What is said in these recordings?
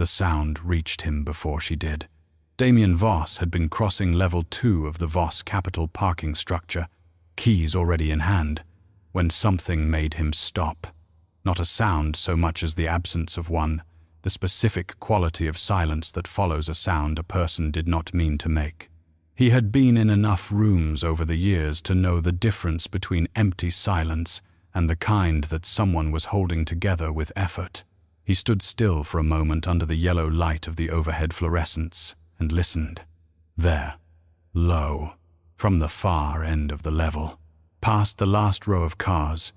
The sound reached him before she did. Damien Voss had been crossing level 2 of the Voss Capital parking structure, keys already in hand, when something made him stop. Not a sound so much as the absence of one, the specific quality of silence that follows a sound a person did not mean to make. He had been in enough rooms over the years to know the difference between empty silence and the kind that someone was holding together with effort. He stood still for a moment under the yellow light of the overhead fluorescence and listened. There, low, from the far end of the level, past the last row of cars,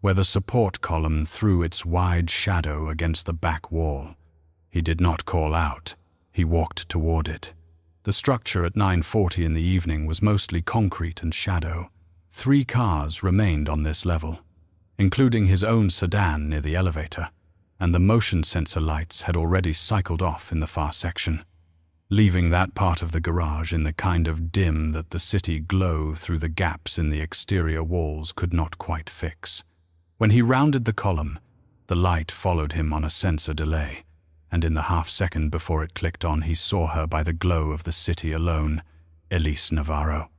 where the support column threw its wide shadow against the back wall. He did not call out. He walked toward it. The structure at 9:40 in the evening was mostly concrete and shadow. 3 cars remained on this level, including his own sedan near the elevator, and the motion sensor lights had already cycled off in the far section, leaving that part of the garage in the kind of dim that the city glow through the gaps in the exterior walls could not quite fix. When he rounded the column, the light followed him on a sensor delay, and in the half-second before it clicked on, he saw her by the glow of the city alone, Elise Navarro,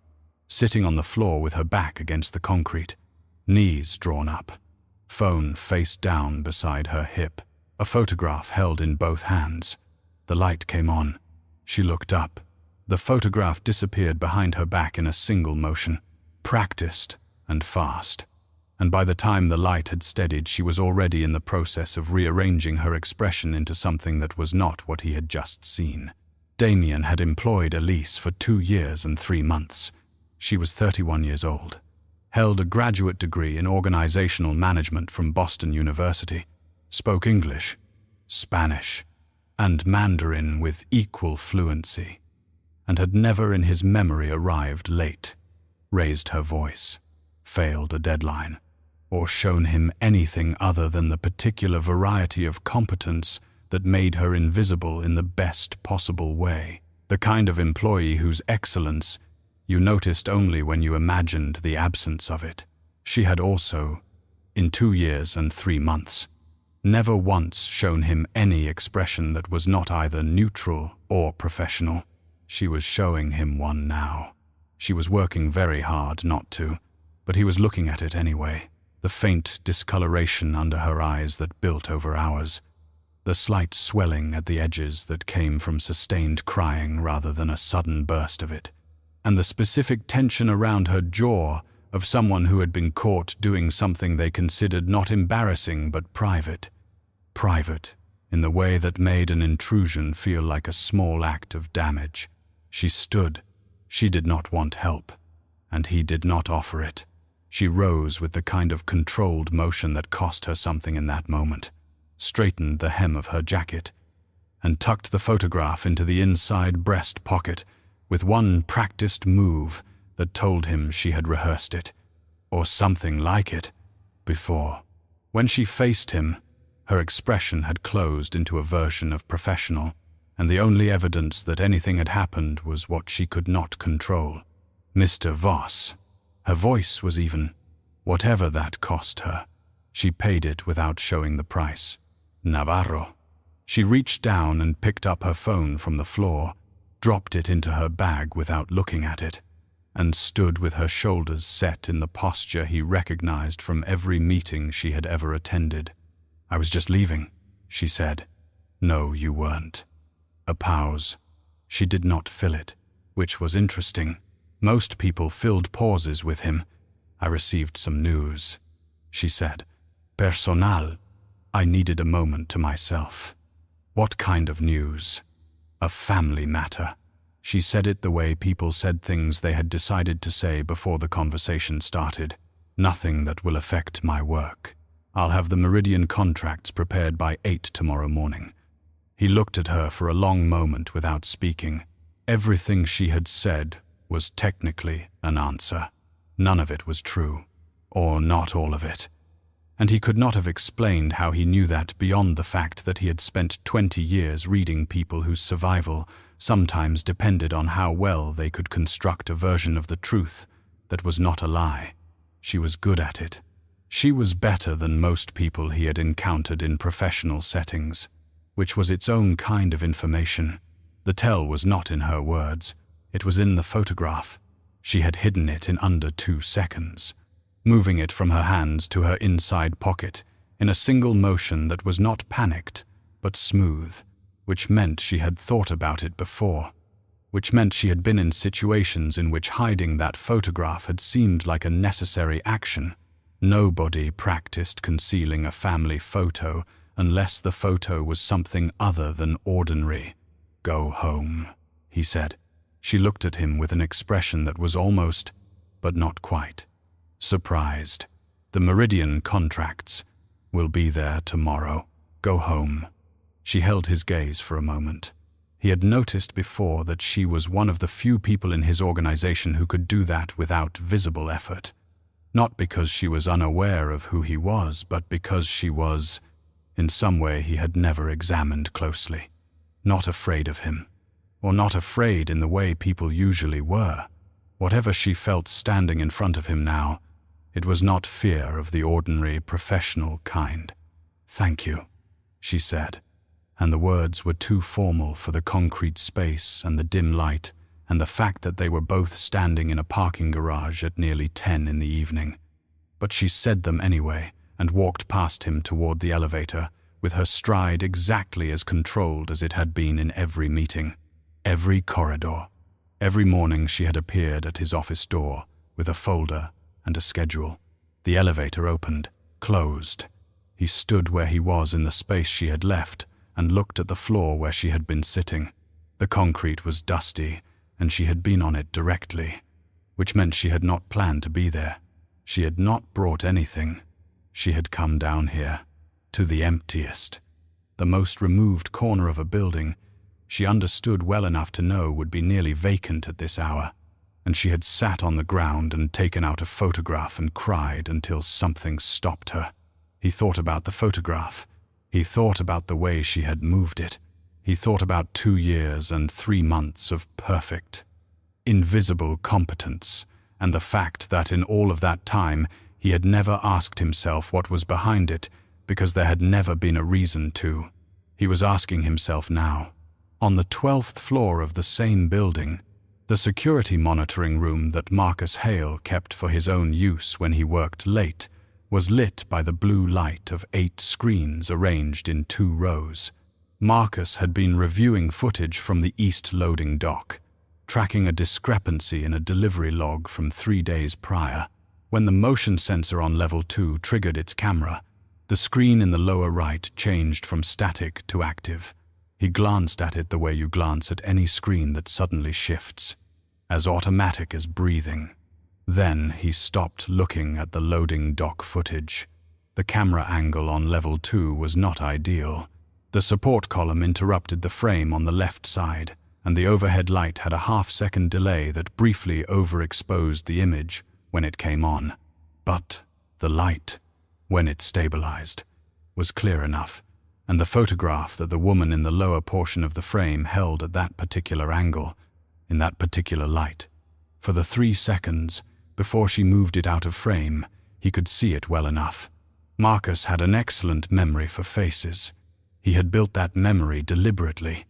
sitting on the floor with her back against the concrete, knees drawn up, phone face down beside her hip, a photograph held in both hands. The light came on. She looked up. The photograph disappeared behind her back in a single motion, practiced and fast. And by the time the light had steadied, she was already in the process of rearranging her expression into something that was not what he had just seen. Damien had employed Elise for 2 years and 3 months. She was 31 years old, held a graduate degree in organizational management from Boston University, spoke English, Spanish, and Mandarin with equal fluency, and had never in his memory arrived late, raised her voice, failed a deadline, or shown him anything other than the particular variety of competence that made her invisible in the best possible way, the kind of employee whose excellence you noticed only when you imagined the absence of it. She had also, in 2 years and 3 months, never once shown him any expression that was not either neutral or professional. She was showing him one now. She was working very hard not to, but he was looking at it anyway. The faint discoloration under her eyes that built over hours, the slight swelling at the edges that came from sustained crying rather than a sudden burst of it, and the specific tension around her jaw of someone who had been caught doing something they considered not embarrassing but private. Private, in the way that made an intrusion feel like a small act of damage. She stood. She did not want help, and he did not offer it. She rose with the kind of controlled motion that cost her something in that moment, straightened the hem of her jacket, and tucked the photograph into the inside breast pocket with one practiced move that told him she had rehearsed it, or something like it, before. When she faced him, her expression had closed into a version of professional, and the only evidence that anything had happened was what she could not control. Mr. Voss. Her voice was even. Whatever that cost her, she paid it without showing the price. Navarro. She reached down and picked up her phone from the floor, dropped it into her bag without looking at it, and stood with her shoulders set in the posture he recognized from every meeting she had ever attended. "I was just leaving," she said. "No, you weren't." A pause. She did not fill it, which was interesting. Most people filled pauses with him. "I received some news," she said. "Personal. I needed a moment to myself." "What kind of news?" "A family matter." She said it the way people said things they had decided to say before the conversation started. "Nothing that will affect my work. I'll have the Meridian contracts prepared by 8 tomorrow morning." He looked at her for a long moment without speaking. Everything she had said was technically an answer. None of it was true, or not all of it. And he could not have explained how he knew that beyond the fact that he had spent 20 years reading people whose survival sometimes depended on how well they could construct a version of the truth that was not a lie. She was good at it. She was better than most people he had encountered in professional settings. which was its own kind of information. The tell was not in her words. It was in the photograph. She had hidden it in under 2 seconds, moving it from her hands to her inside pocket in a single motion that was not panicked, but smooth, which meant she had thought about it before, which meant she had been in situations in which hiding that photograph had seemed like a necessary action. Nobody practiced concealing a family photo unless the photo was something other than ordinary. "Go home," he said. She looked at him with an expression that was almost, but not quite, surprised. "The Meridian contracts will be there tomorrow. Go home." She held his gaze for a moment. He had noticed before that she was one of the few people in his organization who could do that without visible effort. Not because she was unaware of who he was, but because she was, in some way he had never examined closely, not afraid of him, or not afraid in the way people usually were. Whatever she felt standing in front of him now, it was not fear of the ordinary professional kind. "Thank you," she said, and the words were too formal for the concrete space and the dim light and the fact that they were both standing in a parking garage at nearly 10 in the evening. But she said them anyway and walked past him toward the elevator, with her stride exactly as controlled as it had been in every meeting, every corridor. Every morning she had appeared at his office door with a folder and a schedule. The elevator opened, closed. He stood where he was in the space she had left and looked at the floor where she had been sitting. The concrete was dusty, and she had been on it directly, which meant she had not planned to be there. She had not brought anything. She had come down here, to the emptiest, the most removed corner of a building she understood well enough to know would be nearly vacant at this hour, and she had sat on the ground and taken out a photograph and cried until something stopped her. He thought about the photograph. He thought about the way she had moved it. He thought about 2 years and 3 months of perfect, invisible competence, and the fact that in all of that time he had never asked himself what was behind it because there had never been a reason to. He was asking himself now. On the 12th floor of the same building, the security monitoring room that Marcus Hale kept for his own use when he worked late was lit by the blue light of 8 screens arranged in 2 rows. Marcus had been reviewing footage from the east loading dock, tracking a discrepancy in a delivery log from 3 days prior. When the motion sensor on level 2 triggered its camera, the screen in the lower right changed from static to active. He glanced at it the way you glance at any screen that suddenly shifts, as automatic as breathing. Then he stopped looking at the loading dock footage. The camera angle on level 2 was not ideal. The support column interrupted the frame on the left side, and the overhead light had a half-second delay that briefly overexposed the image when it came on. But the light, when it stabilized, was clear enough, and the photograph that the woman in the lower portion of the frame held at that particular angle, in that particular light. For the 3 seconds before she moved it out of frame, he could see it well enough. Marcus had an excellent memory for faces. He had built that memory deliberately,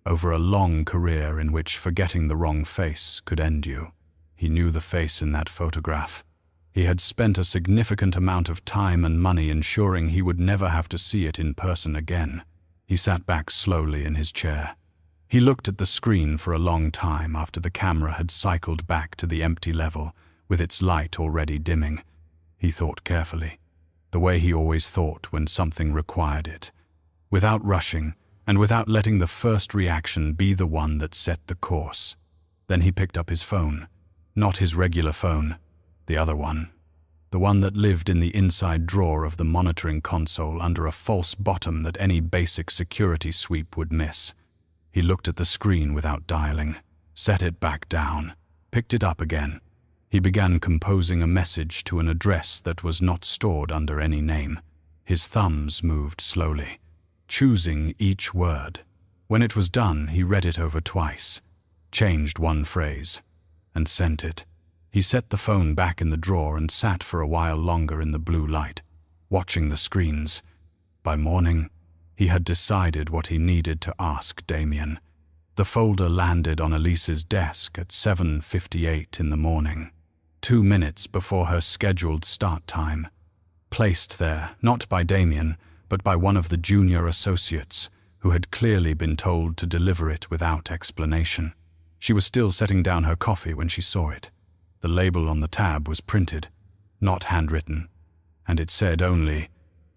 over a long career in which forgetting the wrong face could end you. He knew the face in that photograph. He had spent a significant amount of time and money ensuring he would never have to see it in person again. He sat back slowly in his chair. He looked at the screen for a long time after the camera had cycled back to the empty level, with its light already dimming. He thought carefully, the way he always thought when something required it, without rushing and without letting the first reaction be the one that set the course. Then he picked up his phone, not his regular phone, the other one, the one that lived in the inside drawer of the monitoring console under a false bottom that any basic security sweep would miss. He looked at the screen without dialing, set it back down, picked it up again. He began composing a message to an address that was not stored under any name. His thumbs moved slowly, choosing each word. When it was done, he read it over twice, changed one phrase, and sent it. He set the phone back in the drawer and sat for a while longer in the blue light, watching the screens. By morning, He had decided what he needed to ask Damien. The folder landed on Elise's desk at 7:58 in the morning, 2 minutes before her scheduled start time. Placed there, not by Damien, but by one of the junior associates, who had clearly been told to deliver it without explanation. She was still setting down her coffee when she saw it. The label on the tab was printed, not handwritten, and it said only,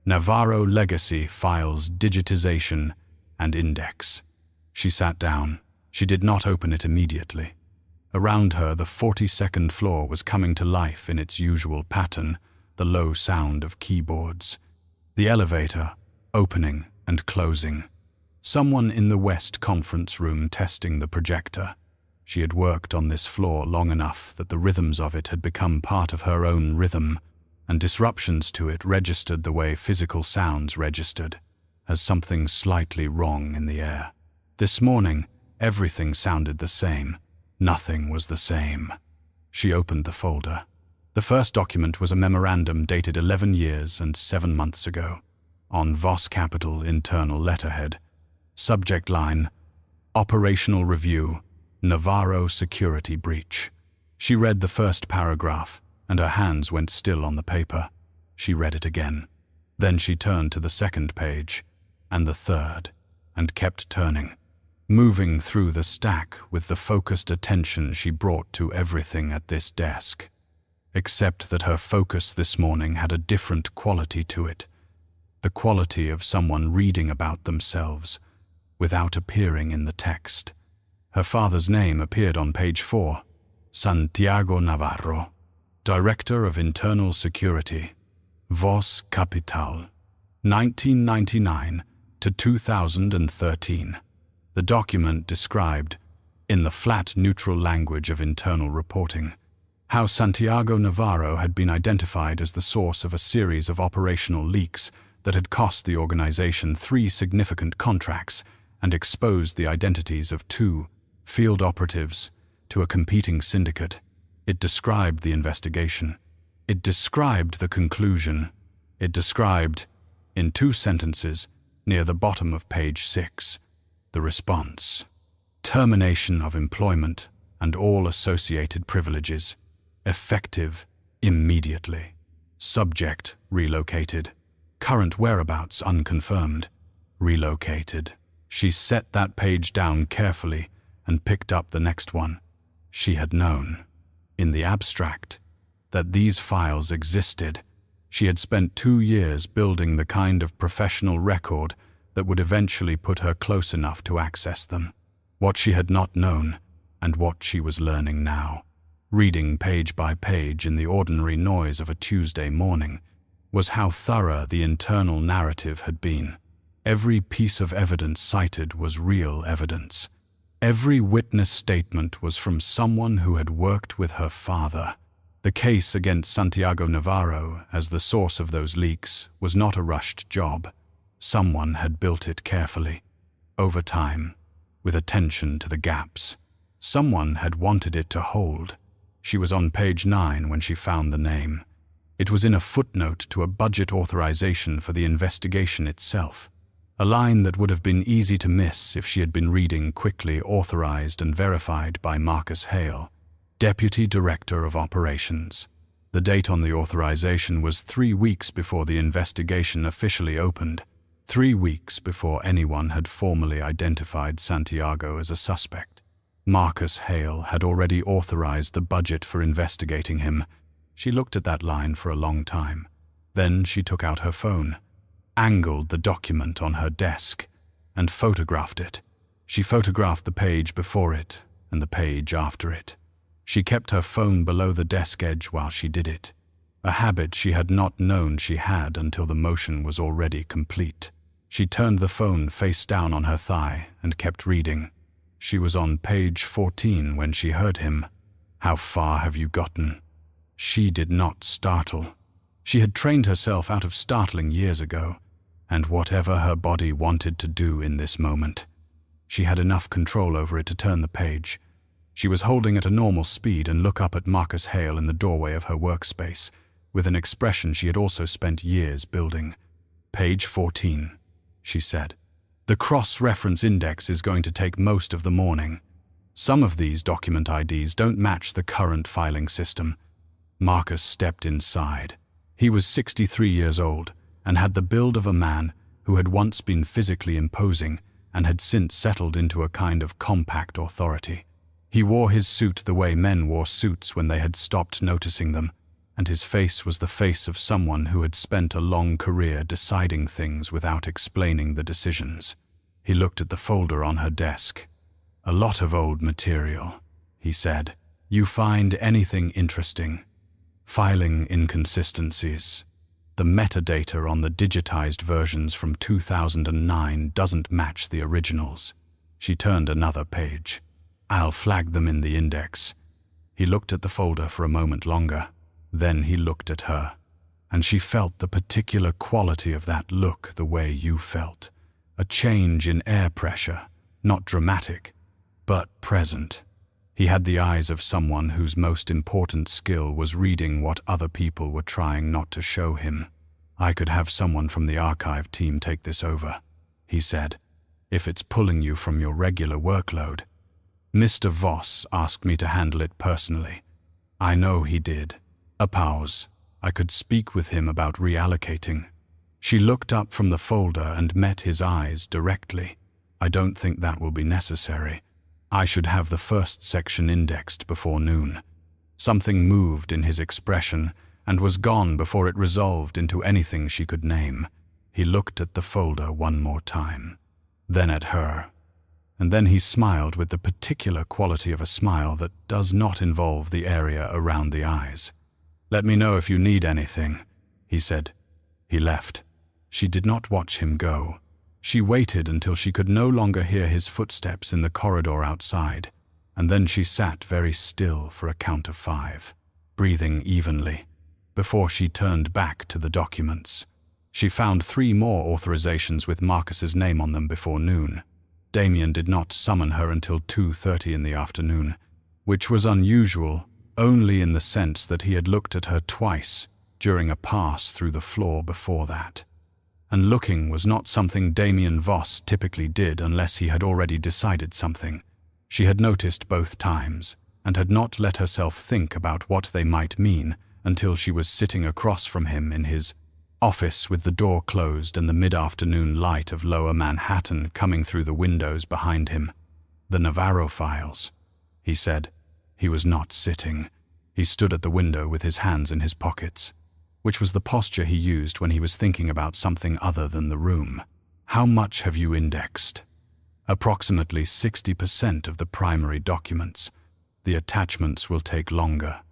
Navarro Legacy Files Digitization and Index. She sat down. She did not open it immediately. Around her, the 42nd floor was coming to life in its usual pattern, the low sound of keyboards. The elevator, opening and closing. Someone in the West conference room testing the projector. She had worked on this floor long enough that the rhythms of it had become part of her own rhythm, and disruptions to it registered the way physical sounds registered, as something slightly wrong in the air. This morning, everything sounded the same. Nothing was the same. She opened the folder. The first document was a memorandum dated 11 years and 7 months ago, on Voss Capital internal letterhead. Subject line, Operational Review, Navarro Security Breach. She read the first paragraph, and her hands went still on the paper. She read it again. Then she turned to the second page, and the third, and kept turning, moving through the stack with the focused attention she brought to everything at this desk. Except that her focus this morning had a different quality to it, the quality of someone reading about themselves, without appearing in the text. Her father's name appeared on page 4, Santiago Navarro, Director of Internal Security, Voss Capital, 1999 to 2013. The document described, in the flat neutral language of internal reporting, how Santiago Navarro had been identified as the source of a series of operational leaks that had cost the organization 3 significant contracts and exposed the identities of 2 field operatives to a competing syndicate. It described the investigation. It described the conclusion. It described, in 2 sentences, near the bottom of page 6, the response. Termination of employment and all associated privileges, effective immediately. Subject relocated. Current whereabouts unconfirmed. Relocated. She set that page down carefully and picked up the next one. She had known, in the abstract, that these files existed. She had spent 2 years building the kind of professional record that would eventually put her close enough to access them. What she had not known, and what she was learning now, reading page by page in the ordinary noise of a Tuesday morning, was how thorough the internal narrative had been. Every piece of evidence cited was real evidence. Every witness statement was from someone who had worked with her father. The case against Santiago Navarro as the source of those leaks was not a rushed job. Someone had built it carefully, over time, with attention to the gaps. Someone had wanted it to hold. She was on page 9 when she found the name. It was in a footnote to a budget authorization for the investigation itself, a line that would have been easy to miss if she had been reading quickly authorized and verified by Marcus Hale, Deputy Director of Operations. The date on the authorization was 3 weeks before the investigation officially opened, 3 weeks before anyone had formally identified Santiago as a suspect. Marcus Hale had already authorized the budget for investigating him. She looked at that line for a long time. Then she took out her phone, angled the document on her desk, and photographed it. She photographed the page before it and the page after it. She kept her phone below the desk edge while she did it, a habit she had not known she had until the motion was already complete. She turned the phone face down on her thigh and kept reading. She was on page 14 when she heard him. "How far have you gotten?" She did not startle. She had trained herself out of startling years ago, and whatever her body wanted to do in this moment, she had enough control over it to turn the page. She was holding at a normal speed and look up at Marcus Hale in the doorway of her workspace, with an expression she had also spent years building. Page 14. she said. "The cross-reference index is going to take most of the morning. Some of these document IDs don't match the current filing system." Marcus stepped inside. He was 63 years old and had the build of a man who had once been physically imposing and had since settled into a kind of compact authority. He wore his suit the way men wore suits when they had stopped noticing them, and his face was the face of someone who had spent a long career deciding things without explaining the decisions. He looked at the folder on her desk. "A lot of old material," he said. "You find anything interesting?" "Filing inconsistencies. The metadata on the digitized versions from 2009 doesn't match the originals." She turned another page. "I'll flag them in the index." He looked at the folder for a moment longer. Then he looked at her, and she felt the particular quality of that look the way you felt. A change in air pressure, not dramatic, but present. He had the eyes of someone whose most important skill was reading what other people were trying not to show him. "I could have someone from the archive team take this over," he said, "if it's pulling you from your regular workload." "Mr. Voss asked me to handle it personally." "I know he did." A pause. "I could speak with him about reallocating." She looked up from the folder and met his eyes directly. "I don't think that will be necessary. I should have the first section indexed before noon." Something moved in his expression and was gone before it resolved into anything she could name. He looked at the folder one more time, then at her, and then he smiled with the particular quality of a smile that does not involve the area around the eyes. "Let me know if you need anything," he said. He left. She did not watch him go. She waited until she could no longer hear his footsteps in the corridor outside, and then she sat very still for a count of 5, breathing evenly, before she turned back to the documents. She found 3 more authorizations with Marcus's name on them before noon. Damien did not summon her until 2:30 in the afternoon, which was unusual only in the sense that he had looked at her twice during a pass through the floor before that. And looking was not something Damien Voss typically did unless he had already decided something. She had noticed both times, and had not let herself think about what they might mean until she was sitting across from him in his office with the door closed and the mid-afternoon light of Lower Manhattan coming through the windows behind him. "The Navarro files," he said. He was not sitting. He stood at the window with his hands in his pockets, which was the posture he used when he was thinking about something other than the room. "How much have you indexed?" "Approximately 60% of the primary documents. The attachments will take longer."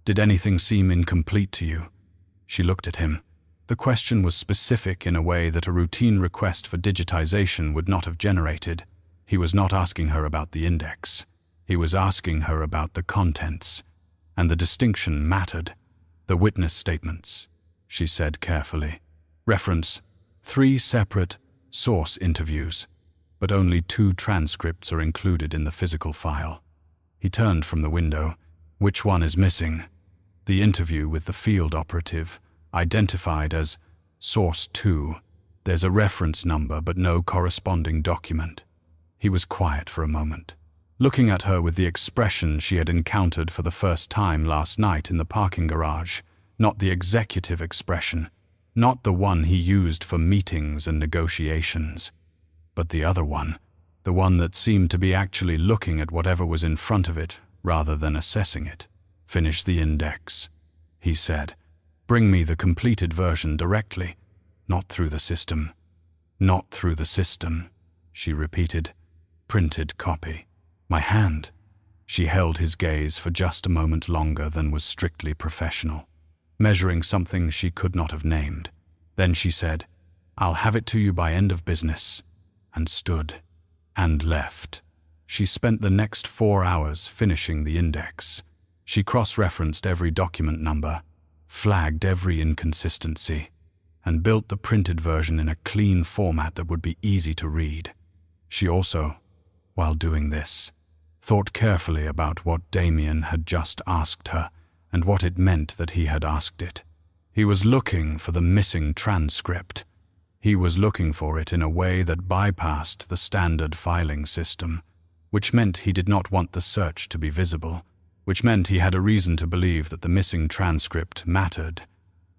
"Did anything seem incomplete to you?" She looked at him. The question was specific in a way that a routine request for digitization would not have generated. He was not asking her about the index. He was asking her about the contents, and the distinction mattered. "The witness statements," she said carefully. "Reference 3 separate source interviews, but only 2 transcripts are included in the physical file." He turned from the window. "Which one is missing?" "The interview with the field operative, identified as Source 2. There's a reference number but no corresponding document." He was quiet for a moment, looking at her with the expression she had encountered for the first time last night in the parking garage, not the executive expression, not the one he used for meetings and negotiations, but the other one, the one that seemed to be actually looking at whatever was in front of it rather than assessing it. "Finish the index," he said. "Bring me the completed version directly, not through the system." "Not through the system," she repeated. "Printed copy." "My hand." She held his gaze for just a moment longer than was strictly professional, measuring something she could not have named. Then she said, "I'll have it to you by end of business," and stood, and left. She spent the next 4 hours finishing the index. She cross-referenced every document number, flagged every inconsistency, and built the printed version in a clean format that would be easy to read. She also, while doing this, thought carefully about what Damien had just asked her and what it meant that he had asked it. He was looking for the missing transcript. He was looking for it in a way that bypassed the standard filing system, which meant he did not want the search to be visible, which meant he had a reason to believe that the missing transcript mattered,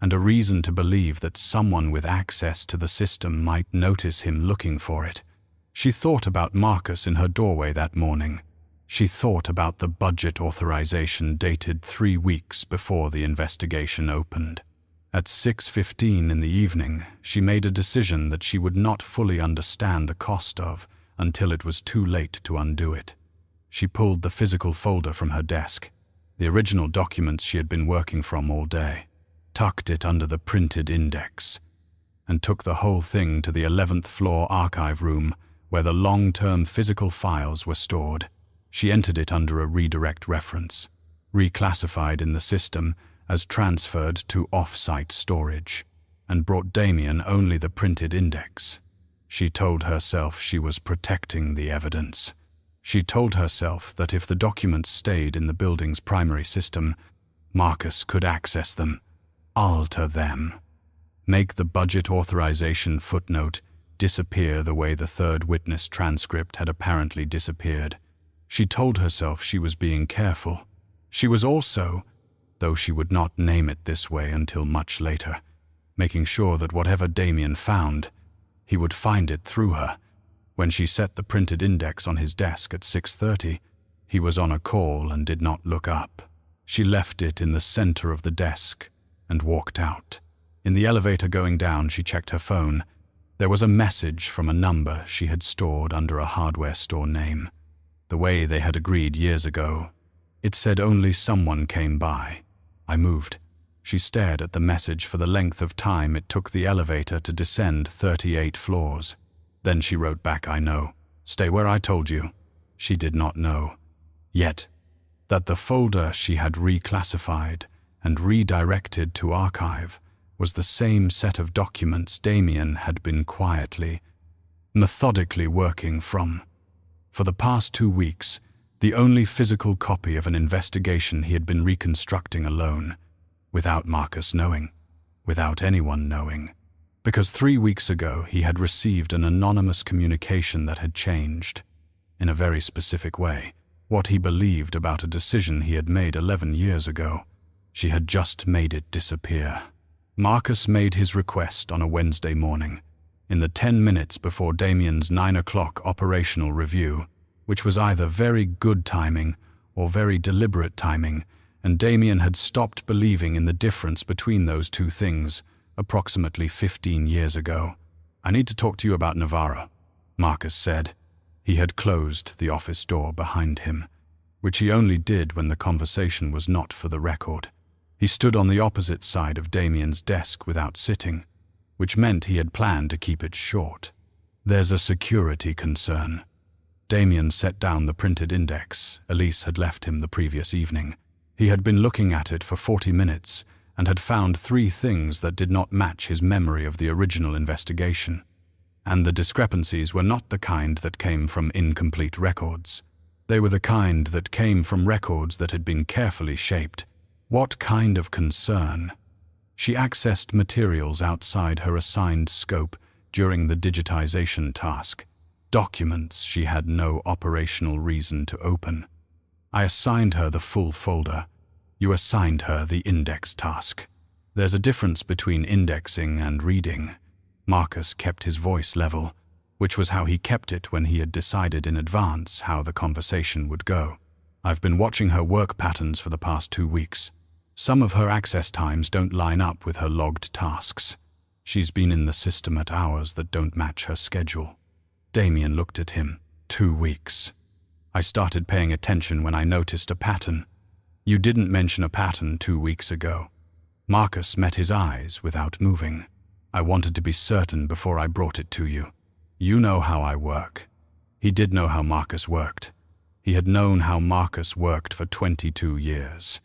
and a reason to believe that someone with access to the system might notice him looking for it. She thought about Marcus in her doorway that morning. She thought about the budget authorization dated 3 weeks before the investigation opened. At 6:15 in the evening, she made a decision that she would not fully understand the cost of until it was too late to undo it. She pulled the physical folder from her desk, the original documents she had been working from all day, tucked it under the printed index, and took the whole thing to the 11th floor archive room where the long-term physical files were stored. She entered it under a redirect reference, reclassified in the system as transferred to off-site storage, and brought Damien only the printed index. She told herself she was protecting the evidence. She told herself that if the documents stayed in the building's primary system, Marcus could access them, alter them, make the budget authorization footnote disappear the way the third witness transcript had apparently disappeared. She told herself she was being careful. She was also, though she would not name it this way until much later, making sure that whatever Damien found, he would find it through her. When she set the printed index on his desk at 6:30, he was on a call and did not look up. She left it in the center of the desk and walked out. In the elevator going down, she checked her phone. There was a message from a number she had stored under a hardware store name. The way they had agreed years ago. It said only someone came by. I moved. She stared at the message for the length of time it took the elevator to descend 38 floors. Then she wrote back, "I know. Stay where I told you." She did not know yet that the folder she had reclassified and redirected to archive was the same set of documents Damien had been quietly, methodically working from. For the past 2 weeks, the only physical copy of an investigation he had been reconstructing alone, without Marcus knowing, without anyone knowing. Because 3 weeks ago he had received an anonymous communication that had changed, in a very specific way, what he believed about a decision he had made 11 years ago. She had just made it disappear. Marcus made his request on a Wednesday morning, in the 10 minutes before Damien's 9 o'clock operational review, which was either very good timing or very deliberate timing, and Damien had stopped believing in the difference between those two things approximately 15 years ago. "I need to talk to you about Navarro," Marcus said. He had closed the office door behind him, which he only did when the conversation was not for the record. He stood on the opposite side of Damien's desk without sitting, which meant he had planned to keep it short. "There's a security concern." Damien set down the printed index Elise had left him the previous evening. He had been looking at it for 40 minutes and had found 3 things that did not match his memory of the original investigation. And the discrepancies were not the kind that came from incomplete records. They were the kind that came from records that had been carefully shaped. What kind of concern? She accessed materials outside her assigned scope during the digitization task, documents she had no operational reason to open. I assigned her the full folder. You assigned her the index task. There's a difference between indexing and reading. Marcus kept his voice level, which was how he kept it when he had decided in advance how the conversation would go. I've been watching her work patterns for the past 2 weeks. Some of her access times don't line up with her logged tasks. She's been in the system at hours that don't match her schedule. Damien looked at him. 2 weeks. I started paying attention when I noticed a pattern. You didn't mention a pattern 2 weeks ago. Marcus met his eyes without moving. I wanted to be certain before I brought it to you. You know how I work. He did know how Marcus worked. He had known how Marcus worked for 22 years,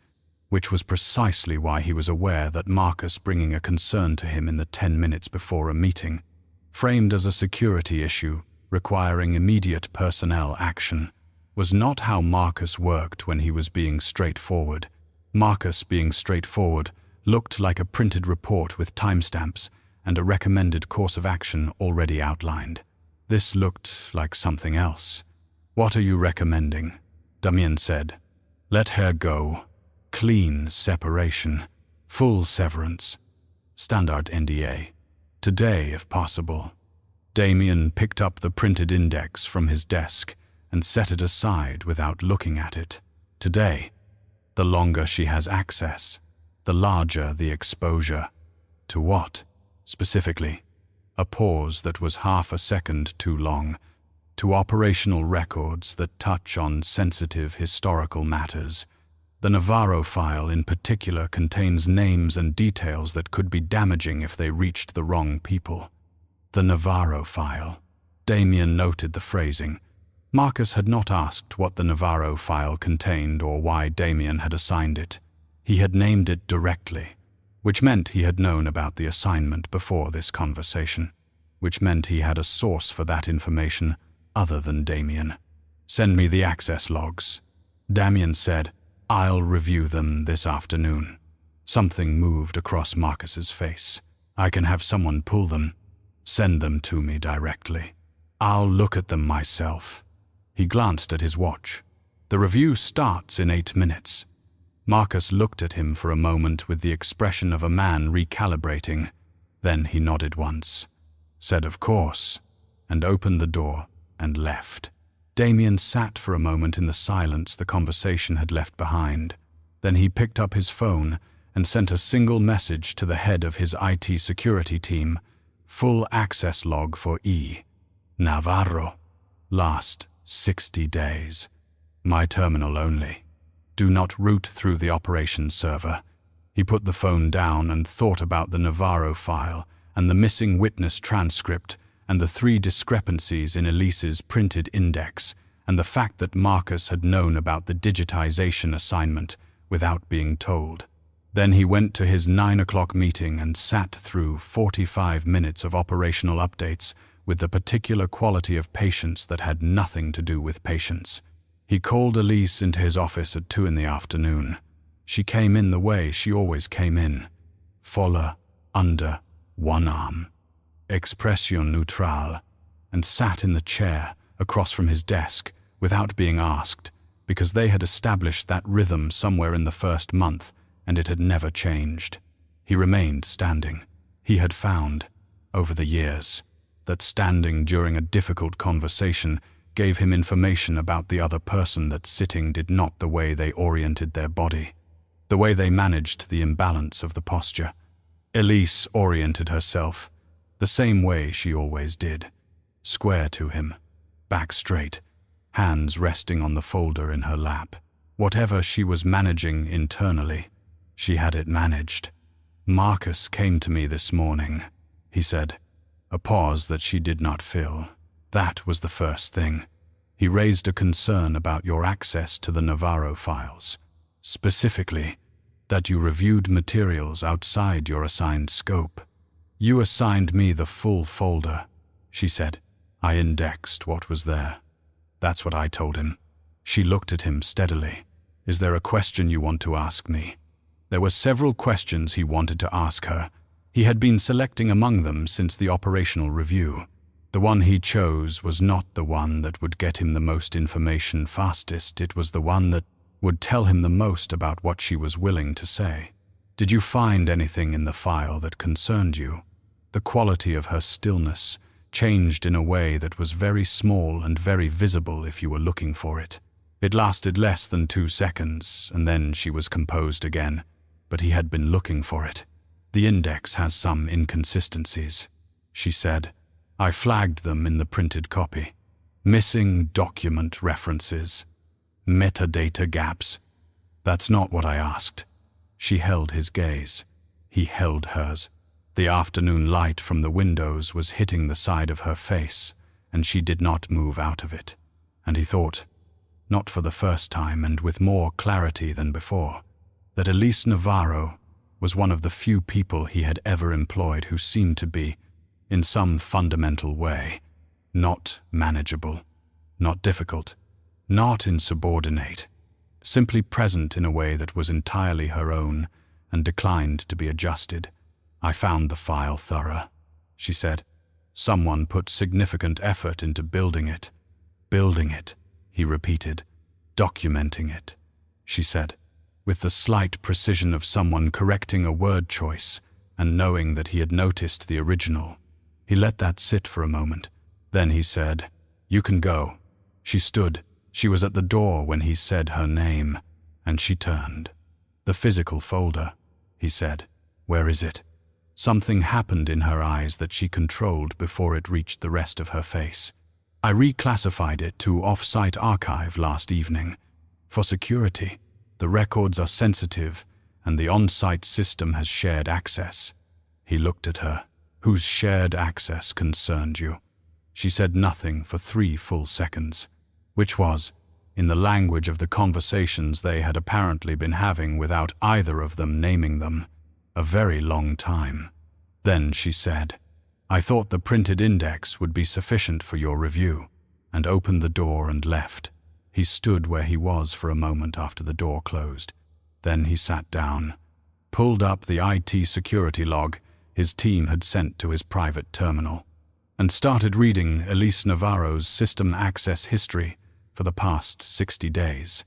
which was precisely why he was aware that Marcus bringing a concern to him in the 10 minutes before a meeting, framed as a security issue requiring immediate personnel action, was not how Marcus worked when he was being straightforward. Marcus being straightforward looked like a printed report with timestamps and a recommended course of action already outlined. This looked like something else. "What are you recommending?" Damien said. "Let her go. Clean separation. Full severance. Standard NDA. Today, if possible." Damien picked up the printed index from his desk and set it aside without looking at it. Today. The longer she has access, the larger the exposure. To what, specifically? A pause that was half a second too long. To operational records that touch on sensitive historical matters. The Navarro file in particular contains names and details that could be damaging if they reached the wrong people. The Navarro file. Damien noted the phrasing. Marcus had not asked what the Navarro file contained or why Damien had assigned it. He had named it directly, which meant he had known about the assignment before this conversation, which meant he had a source for that information other than Damien. "Send me the access logs." Damien said, "I'll review them this afternoon." Something moved across Marcus's face. "I can have someone pull them. Send them to me directly. I'll look at them myself." He glanced at his watch. "The review starts in 8 minutes." Marcus looked at him for a moment with the expression of a man recalibrating. Then he nodded once, said "of course," and opened the door and left. Damien sat for a moment in the silence the conversation had left behind. Then he picked up his phone and sent a single message to the head of his IT security team. "Full access log for E. Navarro. Last 60 days. My terminal only. Do not route through the operations server." He put the phone down and thought about the Navarro file and the missing witness transcript and the 3 discrepancies in Elise's printed index and the fact that Marcus had known about the digitization assignment without being told. Then he went to his 9 o'clock meeting and sat through 45 minutes of operational updates with the particular quality of patience that had nothing to do with patience. He called Elise into his office at 2 in the afternoon. She came in the way she always came in. Folle under one arm. Expression neutrale. And sat in the chair across from his desk without being asked, because they had established that rhythm somewhere in the first month and it had never changed. He remained standing. He had found, over the years, that standing during a difficult conversation gave him information about the other person that sitting did not the way they oriented their body, the way they managed the imbalance of the posture. Elise oriented herself the same way she always did, square to him, back straight, hands resting on the folder in her lap. Whatever she was managing internally, she had it managed. "Marcus came to me this morning," he said. A pause that she did not fill. "That was the first thing. He raised a concern about your access to the Navarro files. Specifically, that you reviewed materials outside your assigned scope. You assigned me the full folder," she said. "I indexed what was there." That's what I told him. She looked at him steadily. "Is there a question you want to ask me?" There were several questions he wanted to ask her. He had been selecting among them since the operational review. The one he chose was not the one that would get him the most information fastest. It was the one that would tell him the most about what she was willing to say. "Did you find anything in the file that concerned you?" The quality of her stillness changed in a way that was very small and very visible if you were looking for it. It lasted less than 2 seconds, and then she was composed again, but he had been looking for it. "The index has some inconsistencies," she said. "I flagged them in the printed copy. Missing document references. Metadata gaps." "That's not what I asked." She held his gaze. He held hers. The afternoon light from the windows was hitting the side of her face, and she did not move out of it. And he thought, not for the first time and with more clarity than before, that Elise Navarro was one of the few people he had ever employed who seemed to be, in some fundamental way, not manageable, not difficult, not insubordinate, simply present in a way that was entirely her own and declined to be adjusted. "I found the file thorough," she said. Someone put significant effort into building it. Building it, he repeated. Documenting it, she said, with the slight precision of someone correcting a word choice and knowing that he had noticed the original. He let that sit for a moment. Then he said, "You can go." She stood. She was at the door when he said her name, and she turned. "The physical folder," he said. "Where is it?" Something happened in her eyes that she controlled before it reached the rest of her face. "I reclassified it to off-site archive last evening. For security, the records are sensitive and the on-site system has shared access." He looked at her. "Whose shared access concerned you?" She said nothing for 3 full seconds, which was, in the language of the conversations they had apparently been having without either of them naming them, a very long time. Then she said, "I thought the printed index would be sufficient for your review," and opened the door and left. He stood where he was for a moment after the door closed. Then he sat down, pulled up the IT security log his team had sent to his private terminal, and started reading Elise Navarro's system access history for the past 60 days.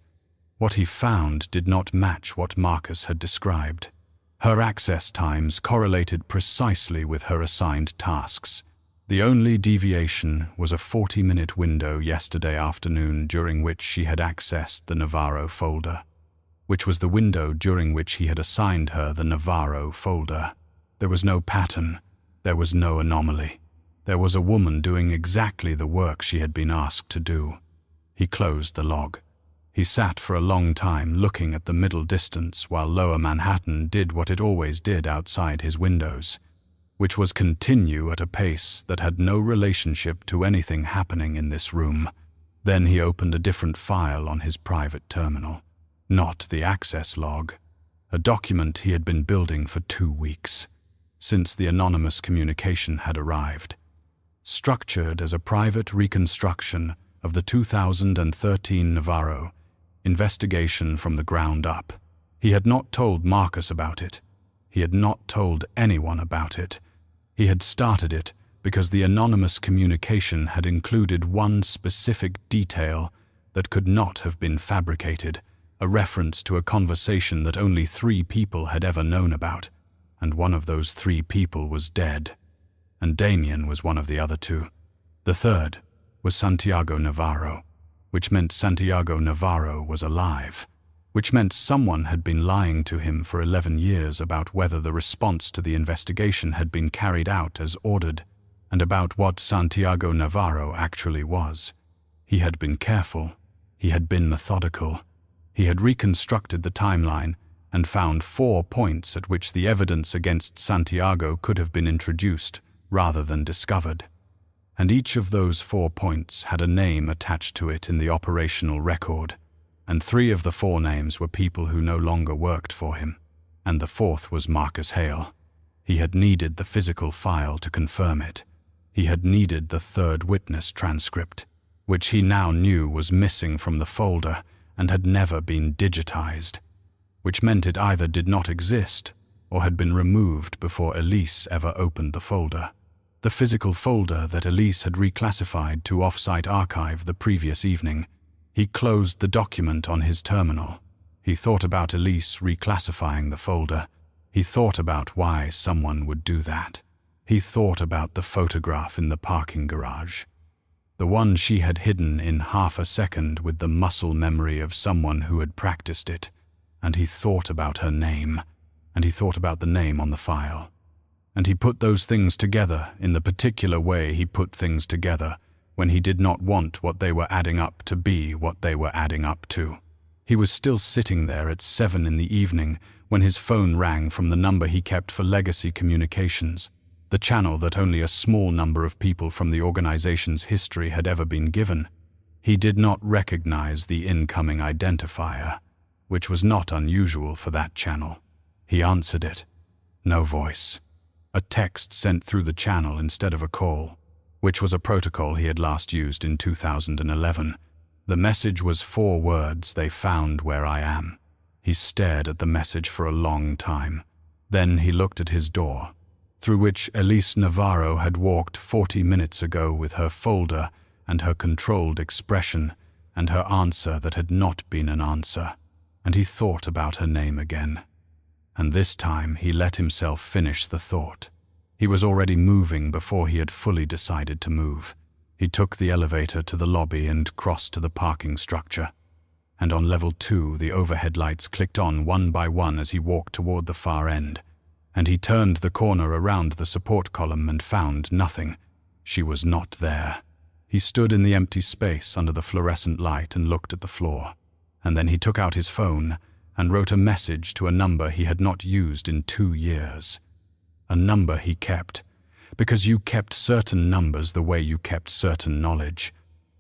What he found did not match what Marcus had described. Her access times correlated precisely with her assigned tasks. The only deviation was a 40-minute window yesterday afternoon during which she had accessed the Navarro folder, which was the window during which he had assigned her the Navarro folder. There was no pattern. There was no anomaly. There was a woman doing exactly the work she had been asked to do. He closed the log. He sat for a long time looking at the middle distance while Lower Manhattan did what it always did outside his windows, which was continue at a pace that had no relationship to anything happening in this room. Then he opened a different file on his private terminal. Not the access log, a document he had been building for 2 weeks, since the anonymous communication had arrived. Structured as a private reconstruction of the 2013 Navarro investigation from the ground up. He had not told Marcus about it. He had not told anyone about it. He had started it because the anonymous communication had included one specific detail that could not have been fabricated, a reference to a conversation that only 3 people had ever known about, and one of those 3 people was dead, and Damien was one of the other 2. The third was Santiago Navarro, which meant Santiago Navarro was alive, which meant someone had been lying to him for 11 years about whether the response to the investigation had been carried out as ordered, and about what Santiago Navarro actually was. He had been careful. He had been methodical. He had reconstructed the timeline and found 4 points at which the evidence against Santiago could have been introduced rather than discovered. And each of those 4 points had a name attached to it in the operational record, and 3 of the 4 names were people who no longer worked for him, and the 4th was Marcus Hale. He had needed the physical file to confirm it. He had needed the 3rd witness transcript, which he now knew was missing from the folder and had never been digitized, which meant it either did not exist or had been removed before Elise ever opened the folder. The physical folder that Elise had reclassified to off-site archive the previous evening. He closed the document on his terminal. He thought about Elise reclassifying the folder. He thought about why someone would do that. He thought about the photograph in the parking garage, the one she had hidden in half a second with the muscle memory of someone who had practiced it, and he thought about her name, and he thought about the name on the file. And he put those things together in the particular way he put things together when he did not want what they were adding up to be what they were adding up to. He was still sitting there at 7 in the evening when his phone rang from the number he kept for legacy communications, the channel that only a small number of people from the organization's history had ever been given. He did not recognize the incoming identifier, which was not unusual for that channel. He answered it. No voice. A text sent through the channel instead of a call, which was a protocol he had last used in 2011. The message was 4 words: "They found where I am." He stared at the message for a long time. Then he looked at his door. through which Elise Navarro had walked 40 minutes ago with her folder and her controlled expression and her answer that had not been an answer. And he thought about her name again. And this time he let himself finish the thought. He was already moving before he had fully decided to move. He took the elevator to the lobby and crossed to the parking structure. And on level 2, the overhead lights clicked on one by one as he walked toward the far end. And he turned the corner around the support column and found nothing. She was not there. He stood in the empty space under the fluorescent light and looked at the floor. And then he took out his phone and wrote a message to a number he had not used in 2 years. A number he kept, because you kept certain numbers the way you kept certain knowledge,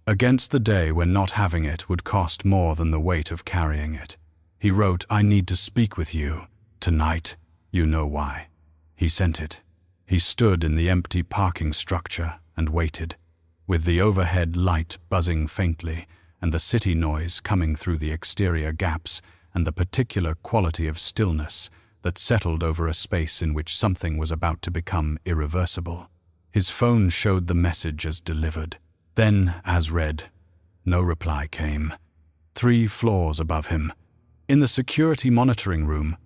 against the day when not having it would cost more than the weight of carrying it. He wrote, "I need to speak with you. Tonight. You know why." He sent it. He stood in the empty parking structure and waited, with the overhead light buzzing faintly and the city noise coming through the exterior gaps and the particular quality of stillness that settled over a space in which something was about to become irreversible. His phone showed the message as delivered. Then, as read, no reply came. 3 floors above him, in the security monitoring room,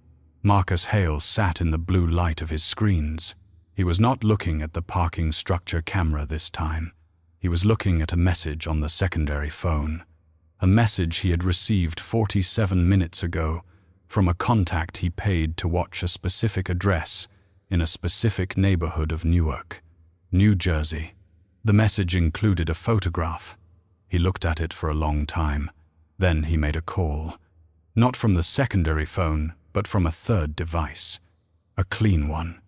Marcus Hale sat in the blue light of his screens. He was not looking at the parking structure camera this time. He was looking at a message on the secondary phone. A message he had received 47 minutes ago from a contact he paid to watch a specific address in a specific neighborhood of Newark, New Jersey. The message included a photograph. He looked at it for a long time. Then he made a call. Not from the secondary phone, but from a third device. A clean one.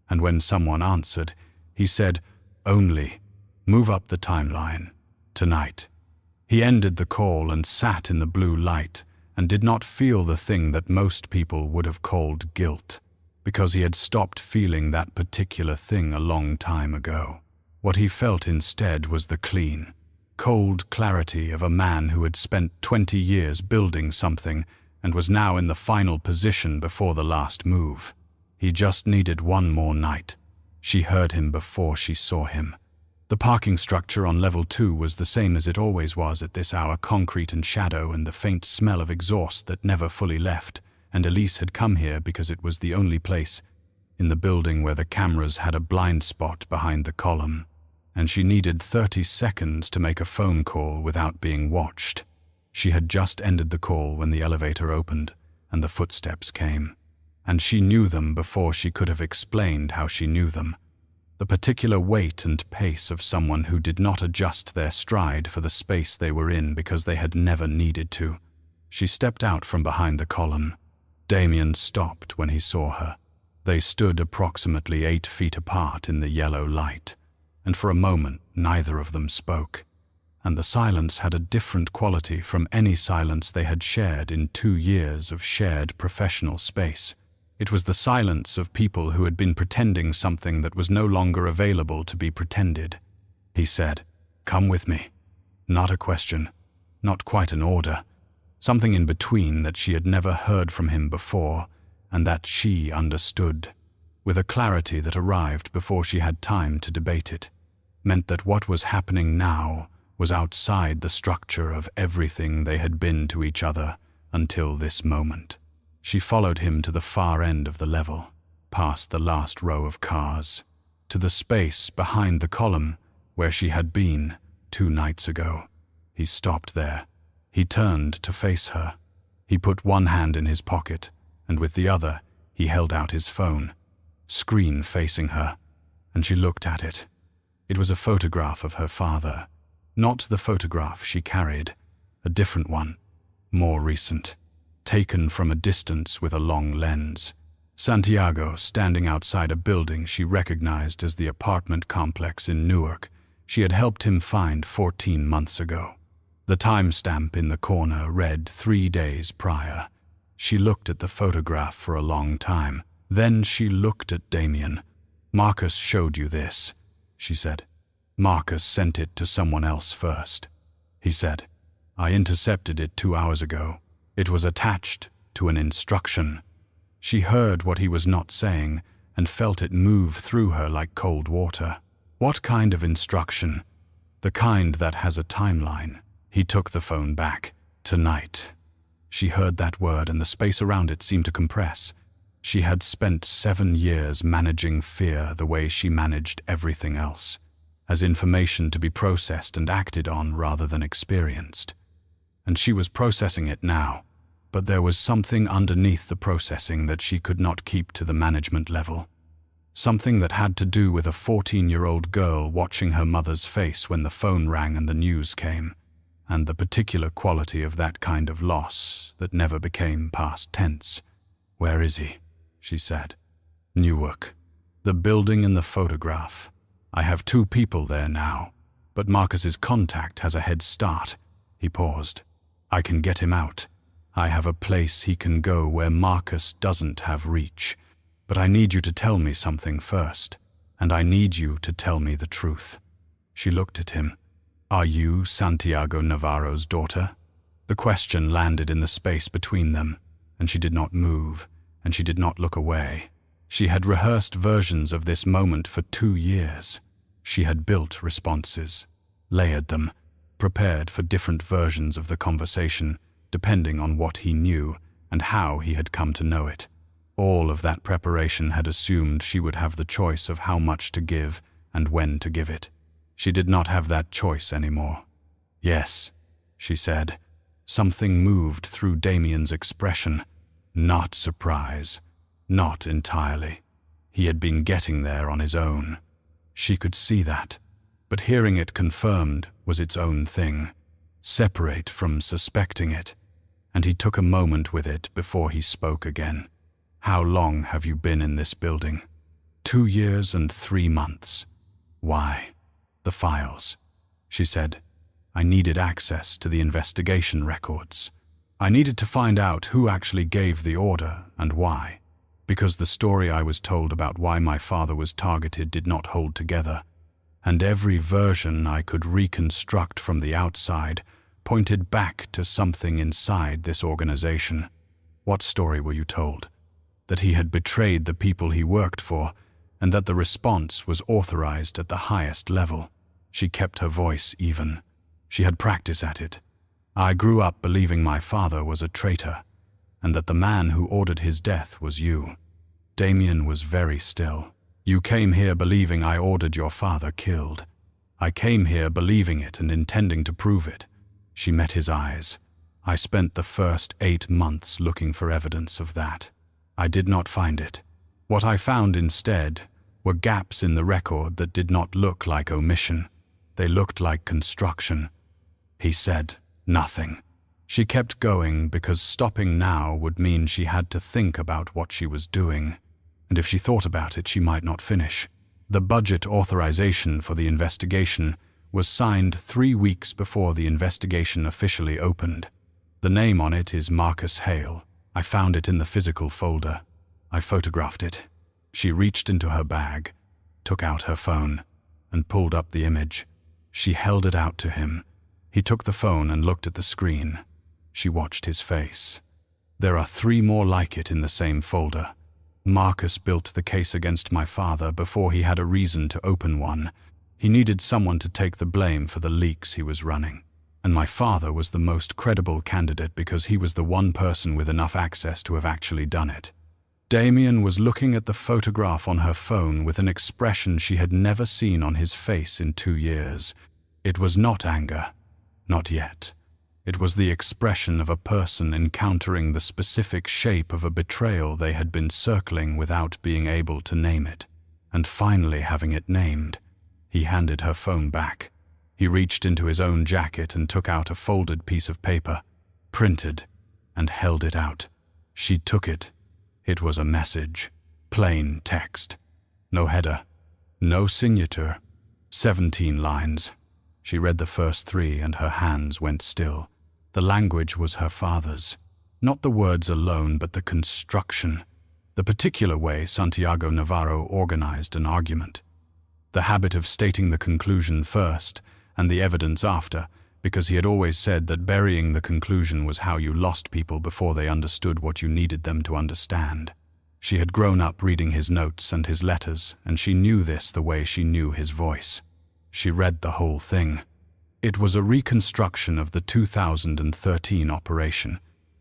And when someone answered, he said, "Only. Move up the timeline. Tonight." He ended the call and sat in the blue light and did not feel the thing that most people would have called guilt, because he had stopped feeling that particular thing a long time ago. What he felt instead was the clean, cold clarity of a man who had spent 20 years building something and was now in the final position before the last move. He just needed one more night. She heard him before she saw him. The parking structure on level 2 was the same as it always was at this hour, concrete and shadow and the faint smell of exhaust that never fully left, and Elise had come here because it was the only place in the building where the cameras had a blind spot behind the column, and she needed 30 seconds to make a phone call without being watched. She had just ended the call when the elevator opened and the footsteps came, and she knew them before she could have explained how she knew them. The particular weight and pace of someone who did not adjust their stride for the space they were in because they had never needed to. She stepped out from behind the column. Damien stopped when he saw her. They stood approximately 8 feet apart in the yellow light, and for a moment neither of them spoke. And the silence had a different quality from any silence they had shared in 2 years of shared professional space. It was the silence of people who had been pretending something that was no longer available to be pretended. He said, "Come with me." Not a question, not quite an order. Something in between that she had never heard from him before, and that she understood, with a clarity that arrived before she had time to debate it, meant that what was happening now was outside the structure of everything they had been to each other until this moment. She followed him to the far end of the level, past the last row of cars, to the space behind the column where she had been 2 nights ago. He stopped there. He turned to face her. He put one hand in his pocket, and with the other he held out his phone, screen facing her, and she looked at it. It was a photograph of her father, not the photograph she carried, a different one, more recent. Taken from a distance with a long lens. Santiago, standing outside a building she recognized as the apartment complex in Newark she had helped him find 14 months ago. The timestamp in the corner read 3 days prior. She looked at the photograph for a long time. Then she looked at Damien. "Marcus showed you this," she said. "Marcus sent it to someone else first." He said, "I intercepted it 2 hours ago. It was attached to an instruction." She heard what he was not saying, and felt it move through her like cold water. What kind of instruction? The kind that has a timeline. He took the phone back. Tonight. She heard that word and the space around it seemed to compress. She had spent 7 years managing fear the way she managed everything else, as information to be processed and acted on rather than experienced. And she was processing it now, but there was something underneath the processing that she could not keep to the management level. Something that had to do with a 14-year-old girl watching her mother's face when the phone rang and the news came, and the particular quality of that kind of loss that never became past tense. "Where is he?" she said. "Newark. The building in the photograph. I have 2 people there now, but Marcus's contact has a head start." He paused. "I can get him out. I have a place he can go where Marcus doesn't have reach. But I need you to tell me something first, and I need you to tell me the truth." She looked at him. "Are you Santiago Navarro's daughter?" The question landed in the space between them, and she did not move, and she did not look away. She had rehearsed versions of this moment for 2 years. She had built responses, layered them, prepared for different versions of the conversation, depending on what he knew and how he had come to know it. All of that preparation had assumed she would have the choice of how much to give and when to give it. She did not have that choice anymore. "Yes," she said. Something moved through Damien's expression. Not surprise. Not entirely. He had been getting there on his own. She could see that. But hearing it confirmed was its own thing, separate from suspecting it. And he took a moment with it before he spoke again. "How long have you been in this building?" 2 years and 3 months. "Why?" "The files," she said. "I needed access to the investigation records. I needed to find out who actually gave the order and why, because the story I was told about why my father was targeted did not hold together, and every version I could reconstruct from the outside pointed back to something inside this organization." "What story were you told?" "That he had betrayed the people he worked for, and that the response was authorized at the highest level." She kept her voice even. She had practice at it. "I grew up believing my father was a traitor, and that the man who ordered his death was you." Damien was very still. "You came here believing I ordered your father killed. I came here believing it and intending to prove it." She met his eyes. "I spent the first 8 months looking for evidence of that. I did not find it. What I found instead were gaps in the record that did not look like omission. They looked like construction." He said nothing. She kept going because stopping now would mean she had to think about what she was doing, and if she thought about it, she might not finish. The budget authorization for the investigation was signed 3 weeks before the investigation officially opened. The name on it is Marcus Hale. I found it in the physical folder. I photographed it. She reached into her bag, took out her phone, and pulled up the image. She held it out to him. He took the phone and looked at the screen. She watched his face. "There are 3 more like it in the same folder. Marcus built the case against my father before he had a reason to open one. He needed someone to take the blame for the leaks he was running. And my father was the most credible candidate because he was the one person with enough access to have actually done it." Damien was looking at the photograph on her phone with an expression she had never seen on his face in 2 years. It was not anger. Not yet. It was the expression of a person encountering the specific shape of a betrayal they had been circling without being able to name it, and finally having it named. He handed her phone back. He reached into his own jacket and took out a folded piece of paper, printed, and held it out. She took it. It was a message. Plain text. No header. No signature. 17 lines. She read the first 3 and her hands went still. The language was her father's. Not the words alone, but the construction. The particular way Santiago Navarro organized an argument. The habit of stating the conclusion first and the evidence after, because he had always said that burying the conclusion was how you lost people before they understood what you needed them to understand. She had grown up reading his notes and his letters, and she knew this the way she knew his voice. She read the whole thing. It was a reconstruction of the 2013 operation,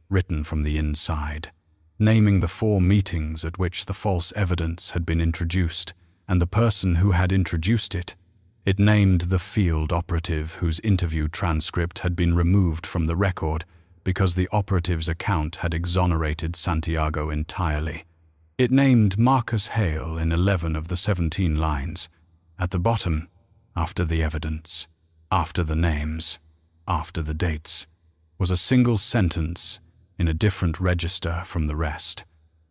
written from the inside, naming the 4 meetings at which the false evidence had been introduced, and the person who had introduced it. It named the field operative whose interview transcript had been removed from the record because the operative's account had exonerated Santiago entirely. It named Marcus Hale in 11 of the 17 lines. At the bottom, after the evidence, after the names, after the dates, was a single sentence in a different register from the rest.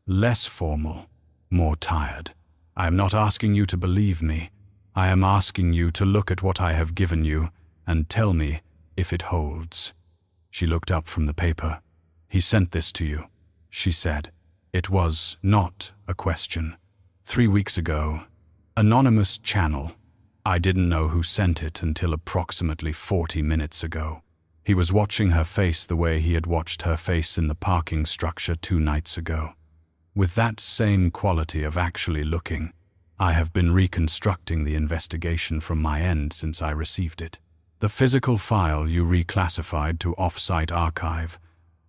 Less formal, more tired. I am not asking you to believe me. I am asking you to look at what I have given you and tell me if it holds. She looked up from the paper. He sent this to you, she said. It was not a question. 3 weeks ago, anonymous channel. I didn't know who sent it until approximately 40 minutes ago. He was watching her face the way he had watched her face in the parking structure 2 nights ago. With that same quality of actually looking, I have been reconstructing the investigation from my end since I received it. The physical file you reclassified to off-site archive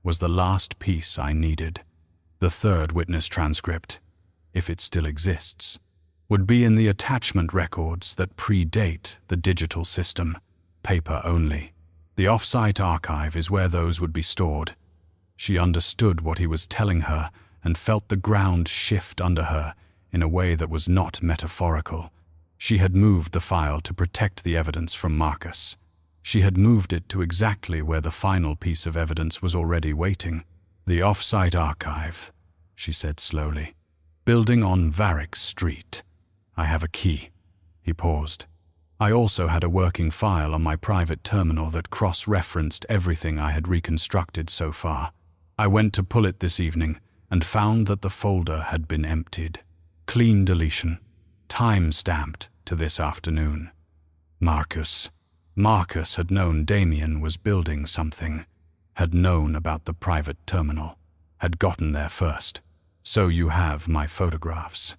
was the last piece I needed. The 3rd witness transcript, if it still exists, would be in the attachment records that predate the digital system, paper only. The off-site archive is where those would be stored. She understood what he was telling her and felt the ground shift under her in a way that was not metaphorical. She had moved the file to protect the evidence from Marcus. She had moved it to exactly where the final piece of evidence was already waiting. The off-site archive, she said slowly. Building on Varick Street. I have a key. He paused. I also had a working file on my private terminal that cross-referenced everything I had reconstructed so far. I went to pull it this evening and found that the folder had been emptied. Clean deletion. Time-stamped to this afternoon. Marcus had known Damien was building something, had known about the private terminal, had gotten there first. So you have my photographs,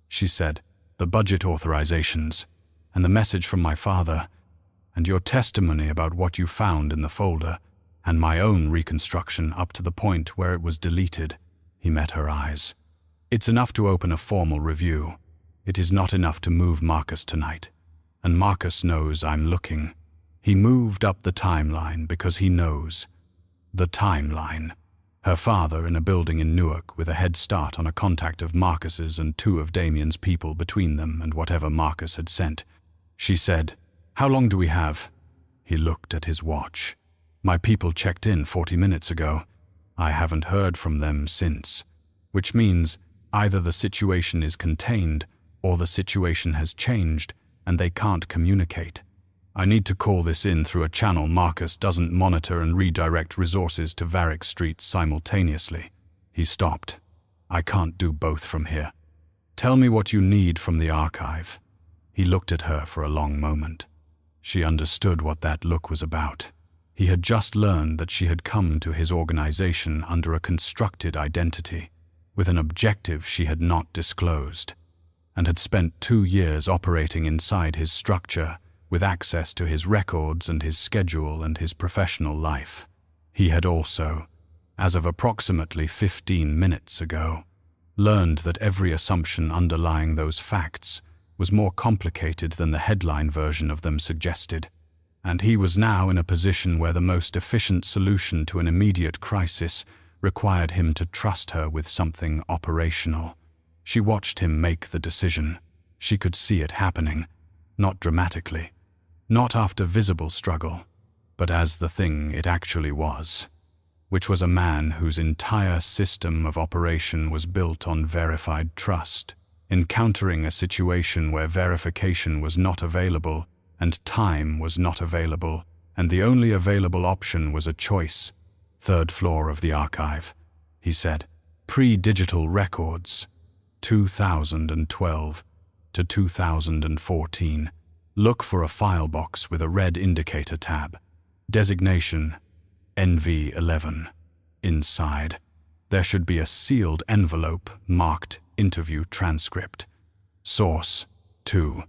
she said, the budget authorizations, and the message from my father, and your testimony about what you found in the folder, and my own reconstruction up to the point where it was deleted. He met her eyes. It's enough to open a formal review. It is not enough to move Marcus tonight. And Marcus knows I'm looking. He moved up the timeline because he knows. The timeline. Her father in a building in Newark with a head start on a contact of Marcus's and 2 of Damien's people between them and whatever Marcus had sent. She said, "How long do we have?" He looked at his watch. "My people checked in 40 minutes ago. I haven't heard from them since." Which means either the situation is contained or the situation has changed and they can't communicate. I need to call this in through a channel Marcus doesn't monitor and redirect resources to Varick Street simultaneously. He stopped. I can't do both from here. Tell me what you need from the archive. He looked at her for a long moment. She understood what that look was about. He had just learned that she had come to his organization under a constructed identity, with an objective she had not disclosed, and had spent 2 years operating inside his structure with access to his records and his schedule and his professional life. He had also, as of approximately 15 minutes ago, learned that every assumption underlying those facts was more complicated than the headline version of them suggested, and he was now in a position where the most efficient solution to an immediate crisis required him to trust her with something operational. She watched him make the decision. She could see it happening, not dramatically, not after visible struggle, but as the thing it actually was, which was a man whose entire system of operation was built on verified trust, encountering a situation where verification was not available and time was not available, and the only available option was a choice. 3rd floor of the archive, he said. Pre-digital records, 2012 to 2014. Look for a file box with a red indicator tab. Designation NV11. Inside. There should be a sealed envelope marked Interview Transcript. Source: 2.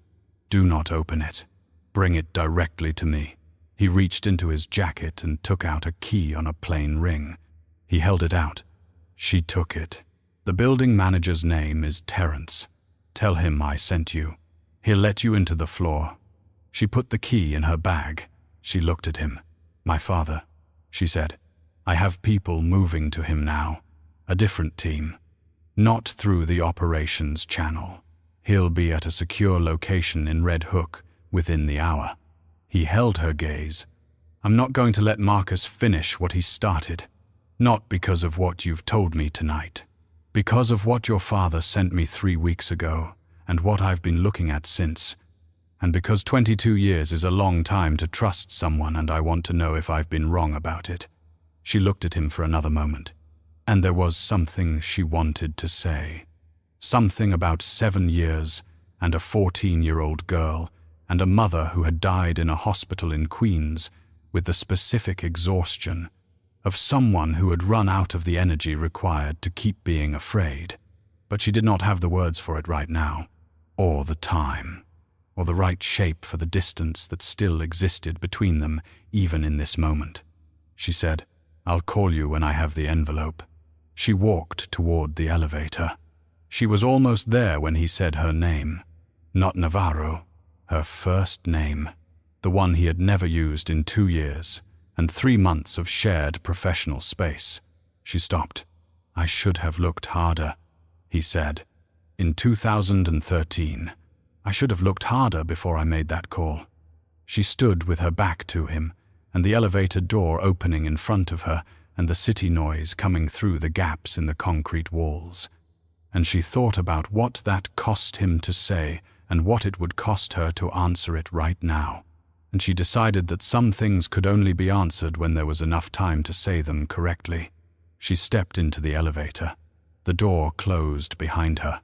Do not open it. Bring it directly to me. He reached into his jacket and took out a key on a plain ring. He held it out. She took it. The building manager's name is Terence. Tell him I sent you. He'll let you into the floor. She put the key in her bag. She looked at him. My father, she said. I have people moving to him now. A different team. Not through the operations channel. He'll be at a secure location in Red Hook within the hour. He held her gaze. I'm not going to let Marcus finish what he started. Not because of what you've told me tonight. Because of what your father sent me 3 weeks ago, and what I've been looking at since. And because 22 years is a long time to trust someone, and I want to know if I've been wrong about it. She looked at him for another moment. And there was something she wanted to say. Something about 7 years, and a 14-year-old girl, and a mother who had died in a hospital in Queens, with the specific exhaustion of someone who had run out of the energy required to keep being afraid. But she did not have the words for it right now, or the time, or the right shape for the distance that still existed between them, even in this moment. She said, I'll call you when I have the envelope. She walked toward the elevator. She was almost there when he said her name. Not Navarro, her first name, the one he had never used in 2 years, and 3 months of shared professional space. She stopped. I should have looked harder, he said. In 2013, I should have looked harder before I made that call. She stood with her back to him, and the elevator door opening in front of her, and the city noise coming through the gaps in the concrete walls. And she thought about what that cost him to say, and what it would cost her to answer it right now. And she decided that some things could only be answered when there was enough time to say them correctly. She stepped into the elevator. The door closed behind her.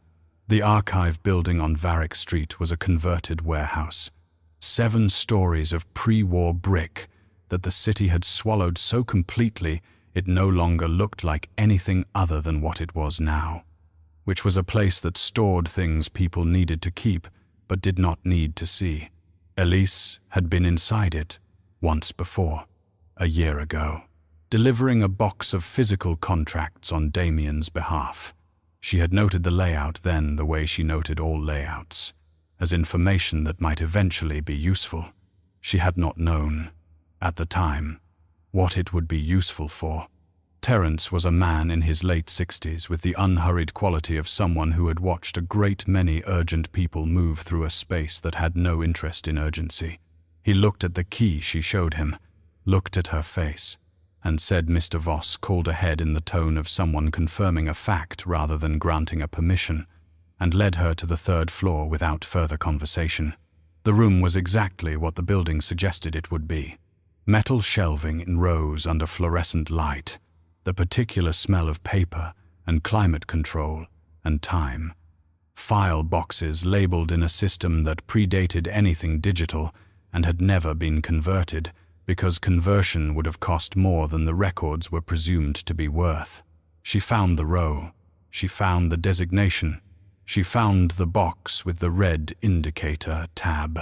The archive building on Varick Street was a converted warehouse. 7 stories of pre-war brick that the city had swallowed so completely it no longer looked like anything other than what it was now, which was a place that stored things people needed to keep but did not need to see. Elise had been inside it once before, a year ago, delivering a box of physical contracts on Damien's behalf. She had noted the layout then the way she noted all layouts, as information that might eventually be useful. She had not known, at the time, what it would be useful for. Terence was a man in his late 60s with the unhurried quality of someone who had watched a great many urgent people move through a space that had no interest in urgency. He looked at the key she showed him, looked at her face, and said Mr. Voss called ahead in the tone of someone confirming a fact rather than granting a permission, and led her to the 3rd floor without further conversation. The room was exactly what the building suggested it would be. Metal shelving in rows under fluorescent light, the particular smell of paper and climate control and time. File boxes labeled in a system that predated anything digital and had never been converted because conversion would have cost more than the records were presumed to be worth. She found the row. She found the designation. She found the box with the red indicator tab.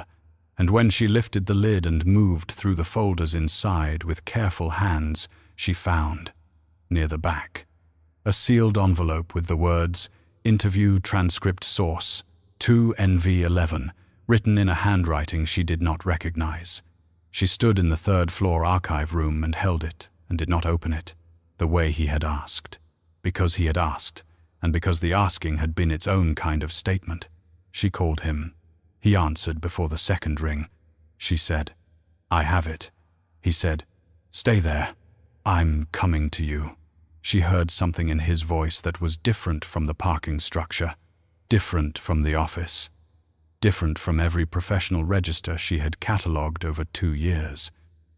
And when she lifted the lid and moved through the folders inside with careful hands, she found, near the back, a sealed envelope with the words, Interview Transcript Source, 2NV11, written in a handwriting she did not recognize. She stood in the 3rd floor archive room and held it, and did not open it, the way he had asked. Because he had asked, and because the asking had been its own kind of statement. She called him. He answered before the 2nd ring. She said, I have it. He said, Stay there. I'm coming to you. She heard something in his voice that was different from the parking structure, different from the office, different from every professional register she had catalogued over 2 years,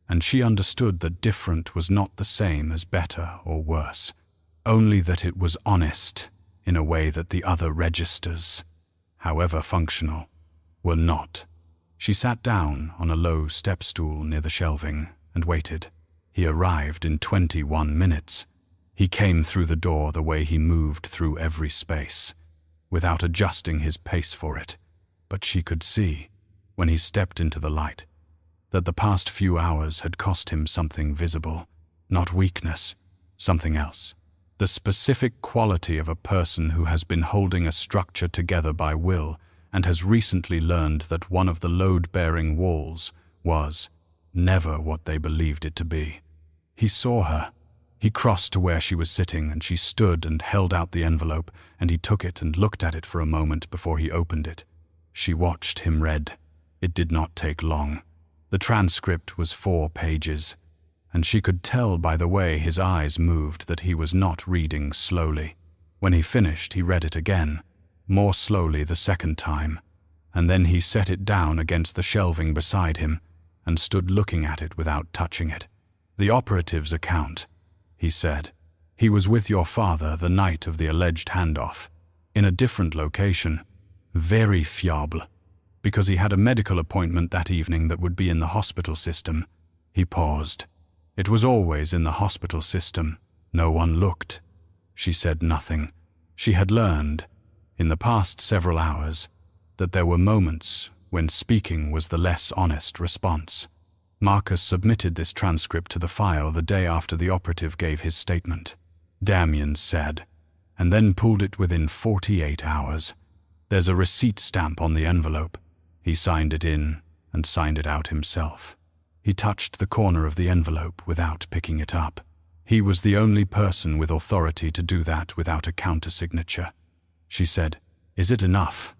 and she understood that different was not the same as better or worse, only that it was honest in a way that the other registers, however functional, were not. She sat down on a low step stool near the shelving and waited. He arrived in 21 minutes. He came through the door the way he moved through every space, without adjusting his pace for it. But she could see, when he stepped into the light, that the past few hours had cost him something visible, not weakness, something else. The specific quality of a person who has been holding a structure together by will and has recently learned that one of the load-bearing walls was never what they believed it to be. He saw her. He crossed to where she was sitting, and she stood and held out the envelope, and he took it and looked at it for a moment before he opened it. She watched him read. It did not take long. The transcript was 4 pages, and she could tell by the way his eyes moved that he was not reading slowly. When he finished, he read it again, more slowly the second time, and then he set it down against the shelving beside him and stood looking at it without touching it. "The operative's account," he said. "He was with your father the night of the alleged handoff, in a different location. Very fiable, because he had a medical appointment that evening that would be in the hospital system." He paused. "It was always in the hospital system. No one looked." She said nothing. She had learned, in the past several hours, that there were moments when speaking was the less honest response. Marcus submitted this transcript to the file the day after the operative gave his statement. Damien said, and then pulled it within 48 hours. "There's a receipt stamp on the envelope." He signed it in and signed it out himself. He touched the corner of the envelope without picking it up. He was the only person with authority to do that without a countersignature. She said, "Is it enough?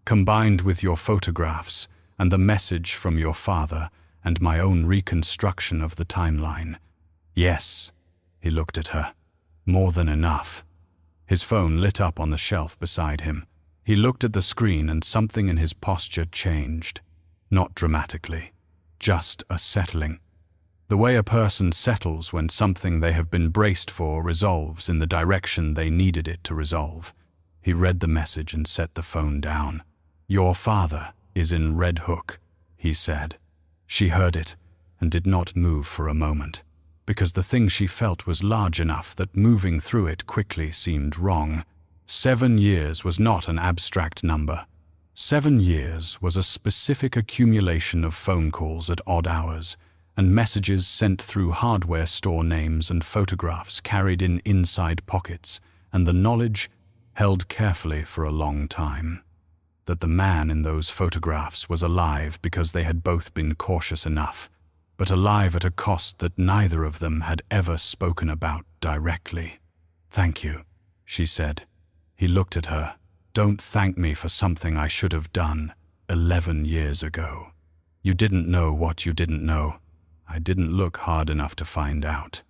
Combined with your photographs and the message from your father and my own reconstruction of the timeline?" "Yes." He looked at her. "More than enough." His phone lit up on the shelf beside him. He looked at the screen and something in his posture changed. Not dramatically, just a settling. The way a person settles when something they have been braced for resolves in the direction they needed it to resolve. He read the message and set the phone down. "Your father is in Red Hook," he said. She heard it and did not move for a moment, because the thing she felt was large enough that moving through it quickly seemed wrong. 7 years was not an abstract number. 7 years was a specific accumulation of phone calls at odd hours, and messages sent through hardware store names and photographs carried in inside pockets, and the knowledge, held carefully for a long time, that the man in those photographs was alive because they had both been cautious enough, but alive at a cost that neither of them had ever spoken about directly. "Thank you," she said. He looked at her. "Don't thank me for something I should have done 11 years ago. You didn't know what you didn't know. I didn't look hard enough to find out."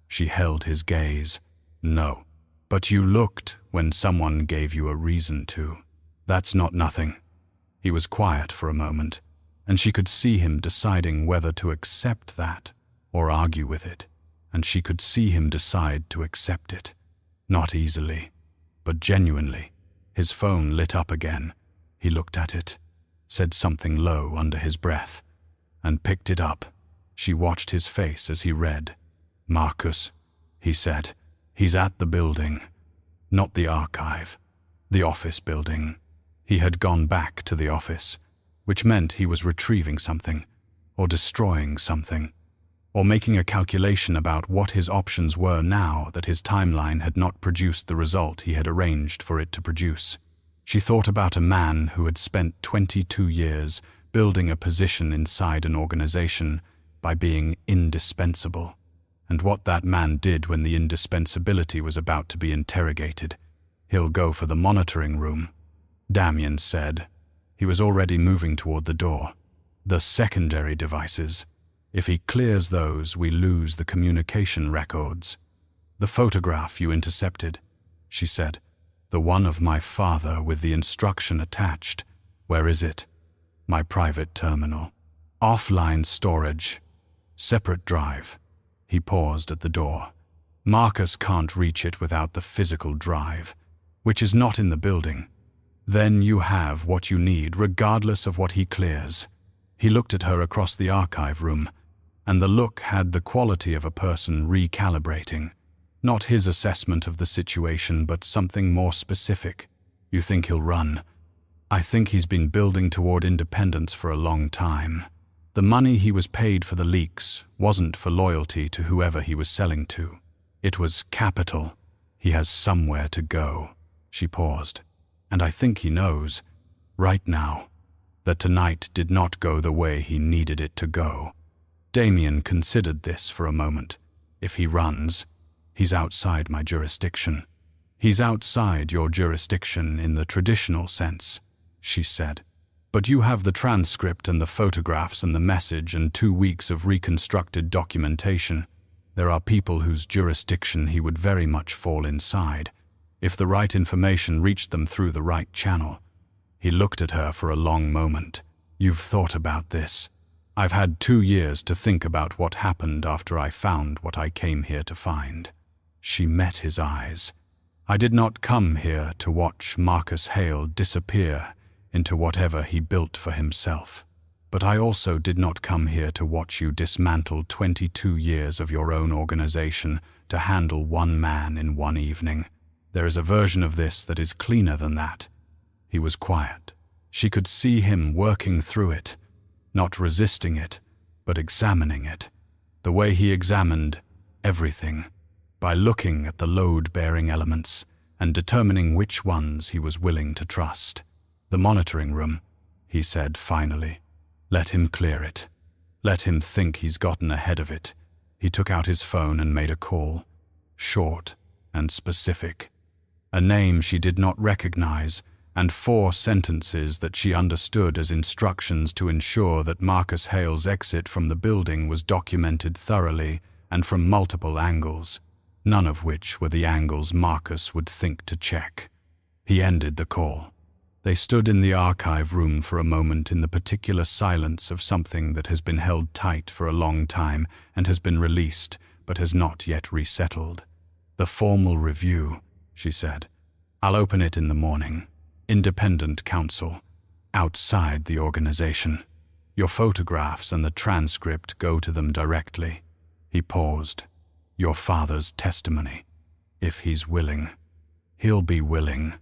She held his gaze. "No, but you looked when someone gave you a reason to. That's not nothing." He was quiet for a moment, and she could see him deciding whether to accept that or argue with it, and she could see him decide to accept it. Not easily, but genuinely. His phone lit up again. He looked at it, said something low under his breath, and picked it up. She watched his face as he read. "Marcus," he said. "He's at the building. Not the archive. The office building." He had gone back to the office, which meant he was retrieving something, or destroying something, or making a calculation about what his options were now that his timeline had not produced the result he had arranged for it to produce. She thought about a man who had spent 22 years building a position inside an organization by being indispensable, and what that man did when the indispensability was about to be interrogated. "He'll go for the monitoring room," Damien said. He was already moving toward the door. "The secondary devices. If he clears those, we lose the communication records." "The photograph you intercepted," she said. "The one of my father with the instruction attached. Where is it?" "My private terminal. Offline storage. Separate drive." He paused at the door. "Marcus can't reach it without the physical drive, which is not in the building. Then you have what you need regardless of what he clears." He looked at her across the archive room, and the look had the quality of a person recalibrating. Not his assessment of the situation, but something more specific. You think he'll run? I think he's been building toward independence for a long time. The money he was paid for the leaks wasn't for loyalty to whoever he was selling to. It was capital. He has somewhere to go. She paused. And I think he knows, right now, that tonight did not go the way he needed it to go. Damien considered this for a moment. If he runs, he's outside my jurisdiction. He's outside your jurisdiction in the traditional sense, she said. But you have the transcript and the photographs and the message and 2 weeks of reconstructed documentation. There are people whose jurisdiction he would very much fall inside, if the right information reached them through the right channel. He looked at her for a long moment. You've thought about this. I've had 2 years to think about what happened after I found what I came here to find. She met his eyes. I did not come here to watch Marcus Hale disappear into whatever he built for himself. But I also did not come here to watch you dismantle 22 years of your own organization to handle one man in one evening. There is a version of this that is cleaner than that. He was quiet. She could see him working through it, not resisting it, but examining it. The way he examined everything, by looking at the load-bearing elements and determining which ones he was willing to trust. The monitoring room, he said finally. Let him clear it. Let him think he's gotten ahead of it. He took out his phone and made a call. Short and specific. A name she did not recognize, and 4 sentences that she understood as instructions to ensure that Marcus Hale's exit from the building was documented thoroughly and from multiple angles, none of which were the angles Marcus would think to check. He ended the call. They stood in the archive room for a moment in the particular silence of something that has been held tight for a long time and has been released but has not yet resettled. The formal review, she said. I'll open it in the morning. Independent counsel. Outside the organization. Your photographs and the transcript go to them directly. He paused. Your father's testimony. If he's willing. He'll be willing.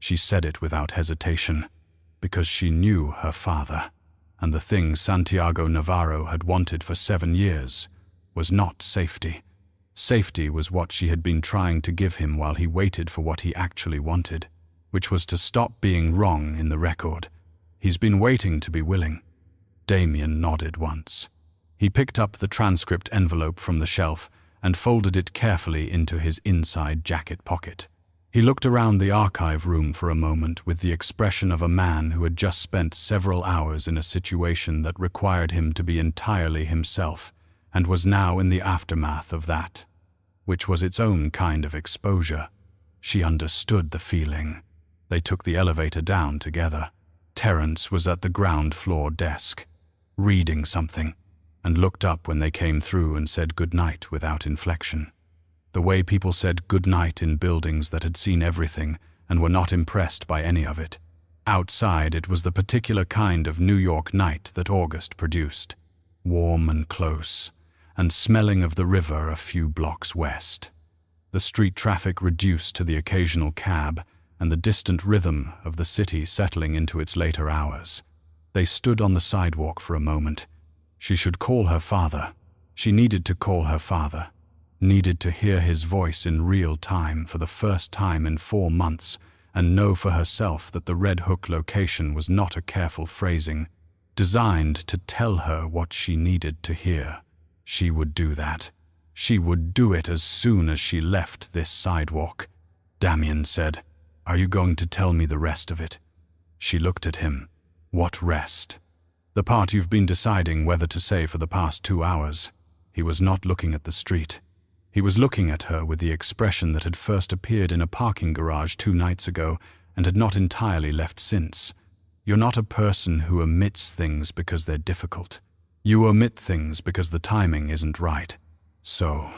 She said it without hesitation, because she knew her father, and the thing Santiago Navarro had wanted for 7 years was not safety. Safety was what she had been trying to give him while he waited for what he actually wanted, which was to stop being wrong in the record. He's been waiting to be willing. Damien nodded once. He picked up the transcript envelope from the shelf and folded it carefully into his inside jacket pocket. He looked around the archive room for a moment with the expression of a man who had just spent several hours in a situation that required him to be entirely himself, and was now in the aftermath of that, which was its own kind of exposure. She understood the feeling. They took the elevator down together. Terence was at the ground floor desk, reading something, and looked up when they came through and said goodnight without inflection. The way people said goodnight in buildings that had seen everything and were not impressed by any of it. Outside, it was the particular kind of New York night that August produced, warm and close, and smelling of the river a few blocks west. The street traffic reduced to the occasional cab and the distant rhythm of the city settling into its later hours. They stood on the sidewalk for a moment. She should call her father. She needed to call her father. Needed to hear his voice in real time for the first time in 4 months and know for herself that the Red Hook location was not a careful phrasing, designed to tell her what she needed to hear. She would do that. She would do it as soon as she left this sidewalk. Damien said, "Are you going to tell me the rest of it?" She looked at him. What rest? The part you've been deciding whether to say for the past 2 hours. He was not looking at the street. He was looking at her with the expression that had first appeared in a parking garage 2 nights ago and had not entirely left since. You're not a person who omits things because they're difficult. You omit things because the timing isn't right. So,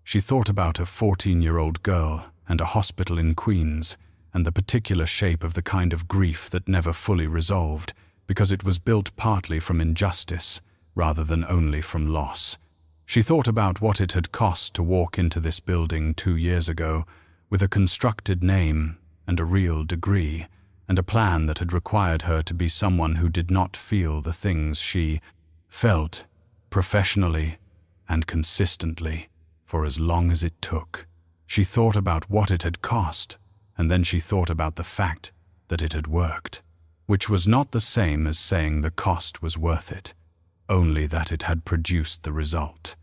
she thought about a 14-year-old girl and a hospital in Queens and the particular shape of the kind of grief that never fully resolved because it was built partly from injustice rather than only from loss. She thought about what it had cost to walk into this building 2 years ago, with a constructed name and a real degree, and a plan that had required her to be someone who did not feel the things she felt, professionally and consistently, for as long as it took. She thought about what it had cost, and then she thought about the fact that it had worked, which was not the same as saying the cost was worth it, only that it had produced the result.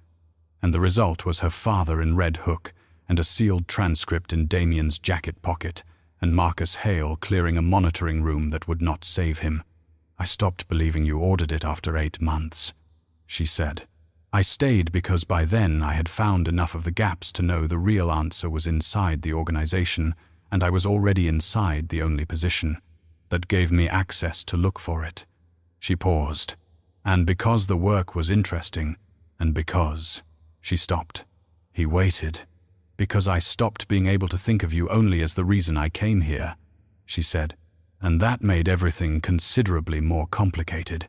And the result was her father in Red Hook, and a sealed transcript in Damien's jacket pocket, and Marcus Hale clearing a monitoring room that would not save him. "I stopped believing you ordered it after 8 months," she said. "I stayed because by then I had found enough of the gaps to know the real answer was inside the organization, and I was already inside the only position that gave me access to look for it." She paused. "And because the work was interesting, and because..." She stopped. "He waited. Because I stopped being able to think of you only as the reason I came here," she said. "And that made everything considerably more complicated."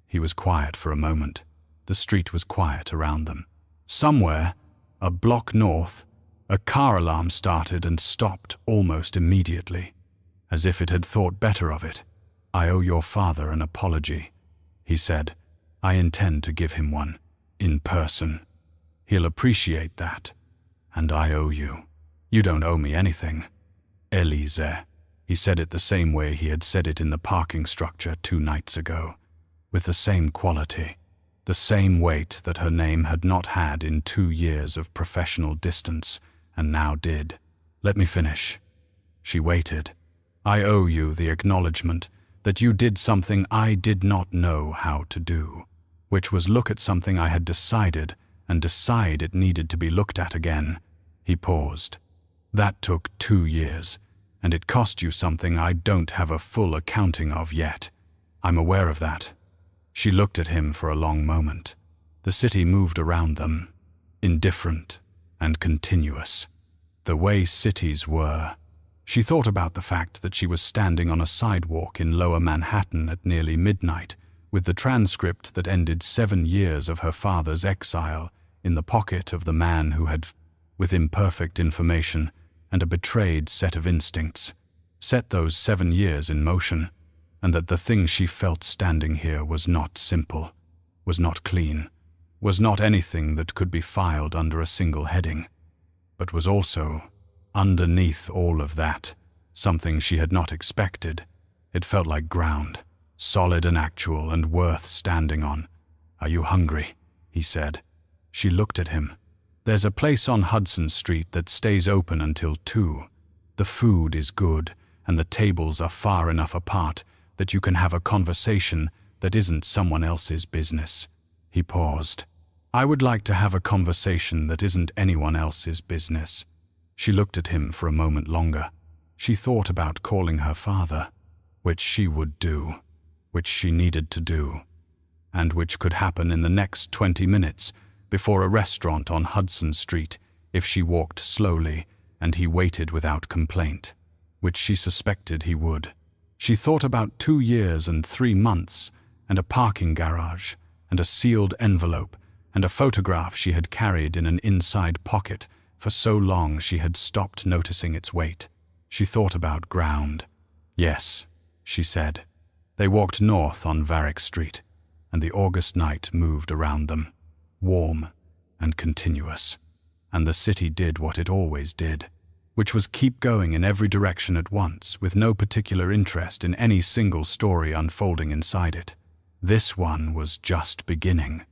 He was quiet for a moment. The street was quiet around them. Somewhere, a block north, a car alarm started and stopped almost immediately, as if it had thought better of it. "I owe your father an apology," he said. "I intend to give him one, in person. He'll appreciate that. And I owe you." "You don't owe me anything, Elise." He said it the same way he had said it in the parking structure 2 nights ago, with the same quality, the same weight that her name had not had in 2 years of professional distance, and now did. "Let me finish." She waited. "I owe you the acknowledgement that you did something I did not know how to do, which was look at something I had decided and decide it needed to be looked at again." He paused. "That took 2 years, and it cost you something I don't have a full accounting of yet. I'm aware of that." She looked at him for a long moment. The city moved around them, indifferent and continuous, the way cities were. She thought about the fact that she was standing on a sidewalk in Lower Manhattan at nearly midnight, with the transcript that ended 7 years of her father's exile in the pocket of the man who had, with imperfect information and a betrayed set of instincts, set those 7 years in motion, and that the thing she felt standing here was not simple, was not clean, was not anything that could be filed under a single heading, but was also, underneath all of that, something she had not expected. It felt like ground, solid and actual and worth standing on. "Are you hungry?" he said. She looked at him. "There's a place on Hudson Street that stays open until 2. The food is good, and the tables are far enough apart that you can have a conversation that isn't someone else's business." He paused. "I would like to have a conversation that isn't anyone else's business." She looked at him for a moment longer. She thought about calling her father, which she would do, which she needed to do, and which could happen in the next 20 minutes, before a restaurant on Hudson Street, if she walked slowly and he waited without complaint, which she suspected he would. She thought about 2 years and 3 months, and a parking garage, and a sealed envelope, and a photograph she had carried in an inside pocket for so long she had stopped noticing its weight. She thought about ground. "Yes," she said. They walked north on Varick Street, and the August night moved around them, warm and continuous, and the city did what it always did, which was keep going in every direction at once, with no particular interest in any single story unfolding inside it. This one was just beginning.